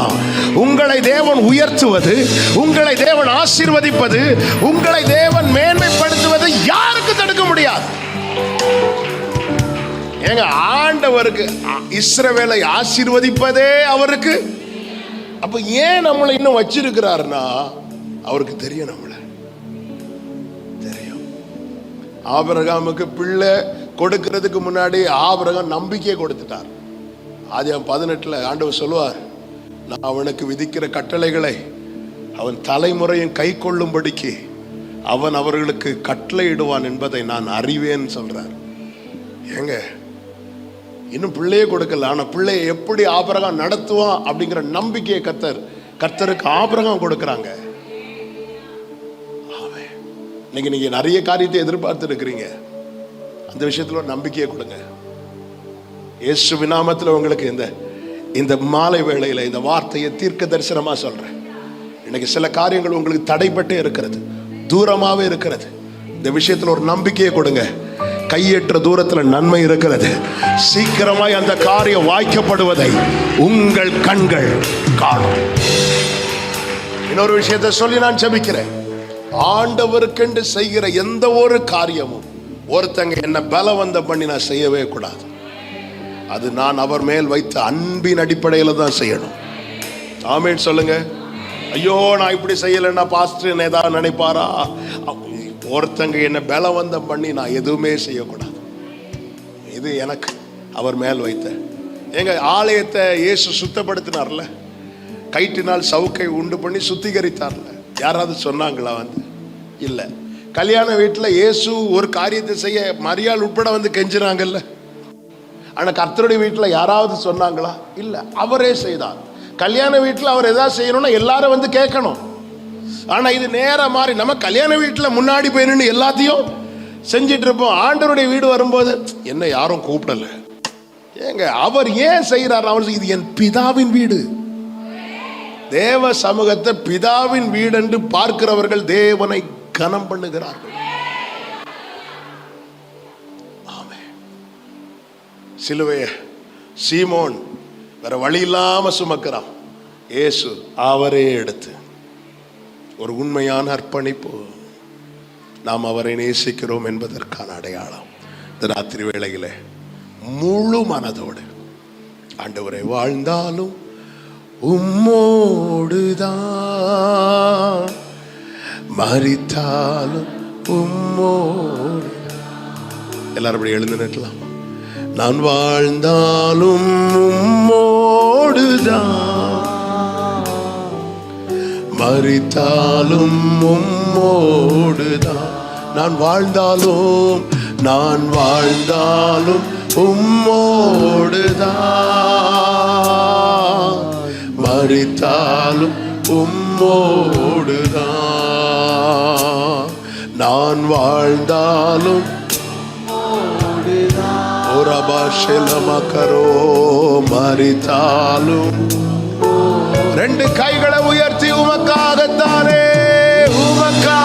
உங்களை தேவன் உயர்த்துவது, உங்களை தேவன் ஆசீர்வதிப்பது, உங்களை தேவன் மேன்மைப்படுத்துவது யாருக்கு தடுக்க முடியாது. ஏங்க, ஆண்டவருக்கு இஸ்ரவேலை ஆசீர்வதிப்பதே அவருக்கு. அப்ப ஏன் நம்மளை இன்னும் வச்சிருக்கிறாருன்னா, அவருக்கு தெரியும், நம்மளை தெரியும். ஆபிரகாமுக்கு பிள்ளை கொடுக்கிறதுக்கு முன்னாடி ஆபிரகாம் நம்பிக்கையை கொடுத்துட்டார். ஆதியாகமம் 18 ஆண்டவர் சொல்லுவார், நான் அவனுக்கு விதிக்கிற கட்டளைகளை அவன் தலைமுறையும் கை கொள்ளும்படிக்கு அவன் அவர்களுக்கு கட்டளை இடுவான் என்பதை நான் அறிவேன் சொல்றார். ஏங்க, இன்னும் பிள்ளையே கொடுக்கல, ஆனா பிள்ளையை எப்படி ஆபிரகாம் நடத்துவான் அப்படிங்கிற நம்பிக்கையை கர்த்தருக்கு ஆபிரகாம் கொடுக்கறாங்க. இன்னைக்கு நீங்க நிறைய காரியத்தை எதிர்பார்த்து இருக்கிறீங்க, அந்த விஷயத்துல ஒரு நம்பிக்கையை கொடுங்க. இயேசுவின் நாமத்தில் உங்களுக்கு இந்த மாலை வேளையில இந்த வார்த்தையை தீர்க்க தரிசனமா சொல்றேன். இன்னைக்கு சில காரியங்கள் உங்களுக்கு தடைப்பட்டே இருக்கிறது, தூரமாவே இருக்கிறது. இந்த விஷயத்துல ஒரு நம்பிக்கையை கொடுங்க. கையேற்ற தூரத்துல நன்மை இருக்கிறது. சீக்கிரமாய் அந்த காரியம் வாய்க்கப்படுவதை உங்கள் கண்கள் காணும். இன்னொரு விஷயத்தை சொல்லி நான் ஜெபிக்கிறேன். ஆண்டவருக்கென்று செய்கிற எந்த ஒரு காரியமும் ஒருத்தங்க என்ன பலவந்தம் பண்ணி நான் செய்யவே கூடாது. அது நான் அவர் மேல் வைத்த அன்பின் அடிப்படையில் தான் செய்யணும். ஆமென் சொல்லுங்க. ஐயோ, நான் இப்படி செய்யலைன்னா பாஸ்டர் ஏதாவது நினைப்பாரா? ஒருத்தங்க என்ன பலவந்தம் பண்ணி நான் எதுவுமே செய்யக்கூடாது. இது எனக்கு அவர் மேல் வைத்த. எங்க ஆலயத்தை இயேசு சுத்தப்படுத்தினார்ல, கயிற்றினால் சவுக்கை உண்டு பண்ணி சுத்திகரித்தார்ல. யாராவது சொன்னாங்களா? இல்ல. கல்யாண வீட்டுல இயேசு ஒரு காரியத்தை செய்ய மரியாள் உட்பட கெஞ்சினாங்கல்ல. ஆனா கர்த்தருடைய வீட்டுல யாராவது சொன்னாங்களா? இல்ல, அவரே செய்தார். கல்யாண வீட்டுல அவர் எதாவது செய்யணும்னா எல்லாரும் கேட்கணும். ஆனா இது நேரா மாறி, நம்ம கல்யாண வீட்டுல முன்னாடி போய் நின்று எல்லாத்தையும் செஞ்சிட்டு இருப்போம். ஆண்டவருடைய வீடு வரும்போது என்ன யாரும் கூப்பிடல. ஏங்க, அவர் ஏன் செய்யறார்? அவர் இது என் பிதாவின் வீடு. தேவ சமூகத்தை பிதாவின் வீடு என்று பார்க்கிறவர்கள் தேவனை கனம் பண்ணுகிறார்கள். ஆமென். சிலுவைய சீமோன் வேற வழி இல்லாம சுமக்கிறான். இயேசு அவரே எடுத்து ஒரு உண்மையான அர்ப்பணிப்பு, நாம் அவரை நேசிக்கிறோம் என்பதற்கான அடையாளம். இந்த ராத்திரி வேளையிலே முழு மனதோடு ஆண்டவரை வாழ்ந்தாலும் உம்மோடுதான், மரித்தாலும் உம்மோடு. எல்லாரும் அப்படி எழுந்து நிற்கலாம். நான் வாழ்ந்தாலும் உம்மோடுதான், மரித்தாலும் உம்மோடுதான். நான் வாழ்ந்தாலும் உம்மோடுதான், வாழ்ந்தாலும் உம்மோடுதான், நான் வாழ்ந்தாலும் ஒரபாஷலமகரோ மரித்தாலும். ரெண்டு கைகளை உயர்த்தி உமக்காகத்தானே, உமக்காகத்தானே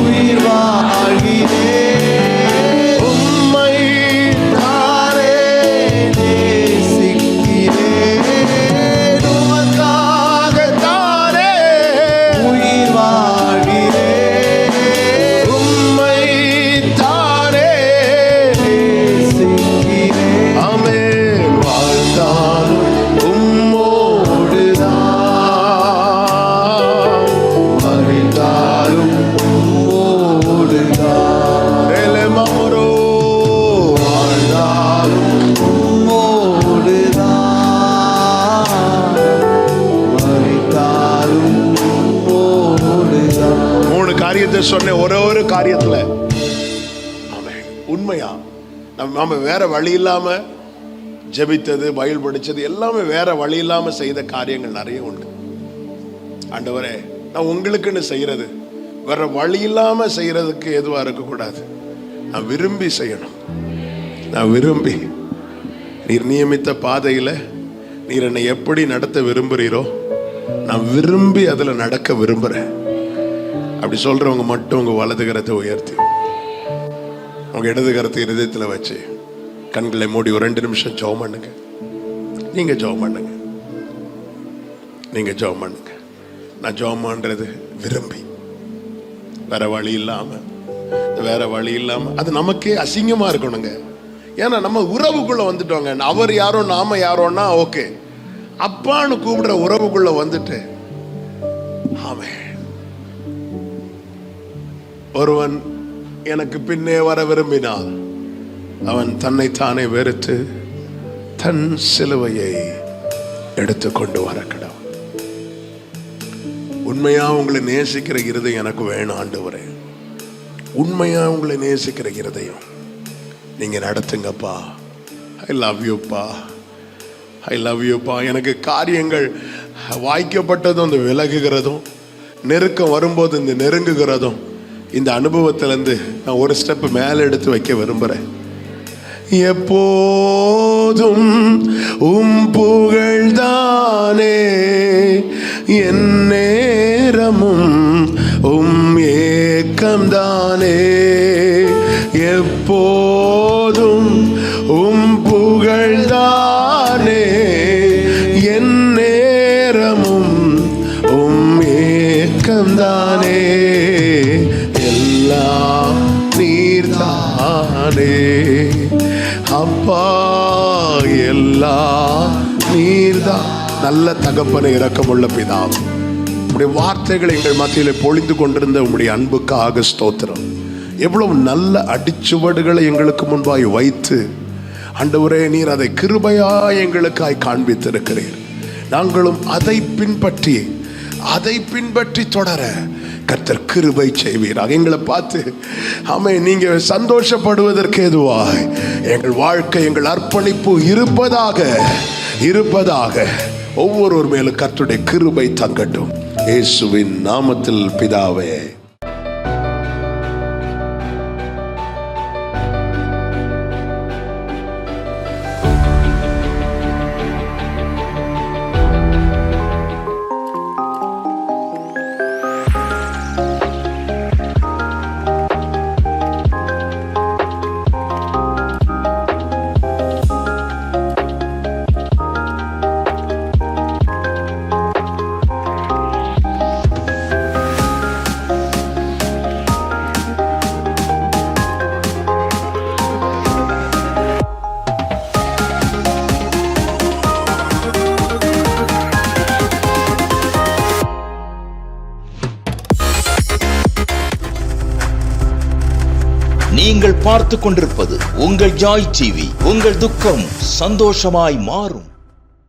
உயிர் வாழ்கிறேன், உம்மை தானே நேசிக்கிறேன். உமக்காகத்தானே உயிர் வாழ்கிறேன், உம்மை தானே நேசிக்கிறேன். ஆமென். வாழ்ந்தாலும் உம்மோடுதான், மறித்தாலும் உம்மோடுதான், எலமரோ வாழ்ந்தாலும் உம்மோடுதான், மறித்தாலும் உம்மோடுதான். மூணு காரியத்தை சொன்னேன் ஒரே ஒரு காரியத்துல. ஆமென். உண்மையா நம்ம வேற வழி இல்லாம ஜெபித்தது, பைபிள் படிச்சது எல்லாமே வேற வழி இல்லாம செய்த காரியங்கள் நிறைய உண்டு. ஆண்டவரே, நான் உங்களுக்குன்னு செய்யறது வேற வழி இல்லாம செய்யறதுக்கு எதுவா இருக்கக்கூடாது. நான் விரும்பி செய்யணும். நான் விரும்பி, நீர் நியமித்த பாதையில நீர் என்னை எப்படி நடத்த விரும்புகிறீரோ நான் விரும்பி அதுல நடக்க விரும்புறேன். அப்படி சொல்றவங்க மட்டும் உங்க வலது கரத்தை உயர்த்தி உங்க இடது கரத்தை இருதயத்துல வச்சு கண்களை மூடி ஒரு 2 நிமிஷம் ஜெபம் பண்ணுங்க. நீங்க ஜெபம் பண்ணுங்க, நீங்க ஜெபம் பண்ணுங்க. நான் ஜெபம் பண்றது விரும்பி, வேற வழி இல்லாம, வேற வழி இல்லாம. அது நமக்கே அசிங்கமா இருக்கணுங்க. ஏன்னா நம்ம உறவுக்குள்ள வந்துட்டோங்க. அவர் யாரோ நாம யாரோன்னா ஓகே, அப்பான்னு கூப்பிடுற உறவுக்குள்ள வந்துட்டு ஆமே. ஒருவன் எனக்கு பின்னே வர விரும்பினால் அவன் தன்னைத்தானே வெறுத்து தன் சிலுவையை எடுத்து கொண்டு வர கடவுள். உண்மையா உங்களை நேசிக்கிற இருதயம் எனக்கு வேணும் ஆண்டவரே. உண்மையா உங்களை நேசிக்கிற இருதயம் நீங்க நடத்துங்கப்பா. I love யூப்பா, I love யூப்பா. எனக்கு காரியங்கள் வாய்க்கப்பட்டதும் இந்த விலகுகிறதும், நெருக்கம் வரும்போது இந்த நெருங்குகிறதும், இந்த அனுபவத்திலிருந்து நான் ஒரு ஸ்டெப் மேலே எடுத்து வைக்க விரும்புகிறேன். எப்போதும் உம் புகழ்தானே, என் நேரமும் உம் ஏக்கம்தானே. எப்போதும் உம் புகழ்தானே, என் நேரமும் உம் ஏக்கம்தானே. எல்லாம் நீர்தானே அப்பா, எல்லாம் நீர்தான். நல்ல தகப்பனை, இரக்கமுள்ள பிதாவே, உம்முடைய வார்த்தைகளை எங்கள் மத்தியிலே பொழிந்து கொண்டிருந்த உம்முடைய அன்புக்காக ஸ்தோத்திரம். எவ்வளவு நல்ல அடிச்சுவடுகளை எங்களுக்கு முன்பாய் வைத்து ஆண்டவரே நீர் அதை கிருபையாய் எங்களுக்காய் காண்பித்திருக்கிறீர். நாங்களும் அதை பின்பற்றி தொடர கர்த்தர் கிருபை செய்வீராக. எங்களை பார்த்து ஆமே நீங்க சந்தோஷப்படுவதற்கு ஏதுவாய் எங்கள் வாழ்க்கை, எங்கள் அர்ப்பணிப்பு இருப்பதாக ஒவ்வொருவர் மேலும் கர்த்தருடைய கிருபை தங்கட்டும். இயேசுவின் நாமத்தில் பிதாவே. நீங்கள் பார்த்துக் கொண்டிருப்பது உங்கள் ஜாய் டிவி. உங்கள் துக்கம் சந்தோஷமாய் மாறும்.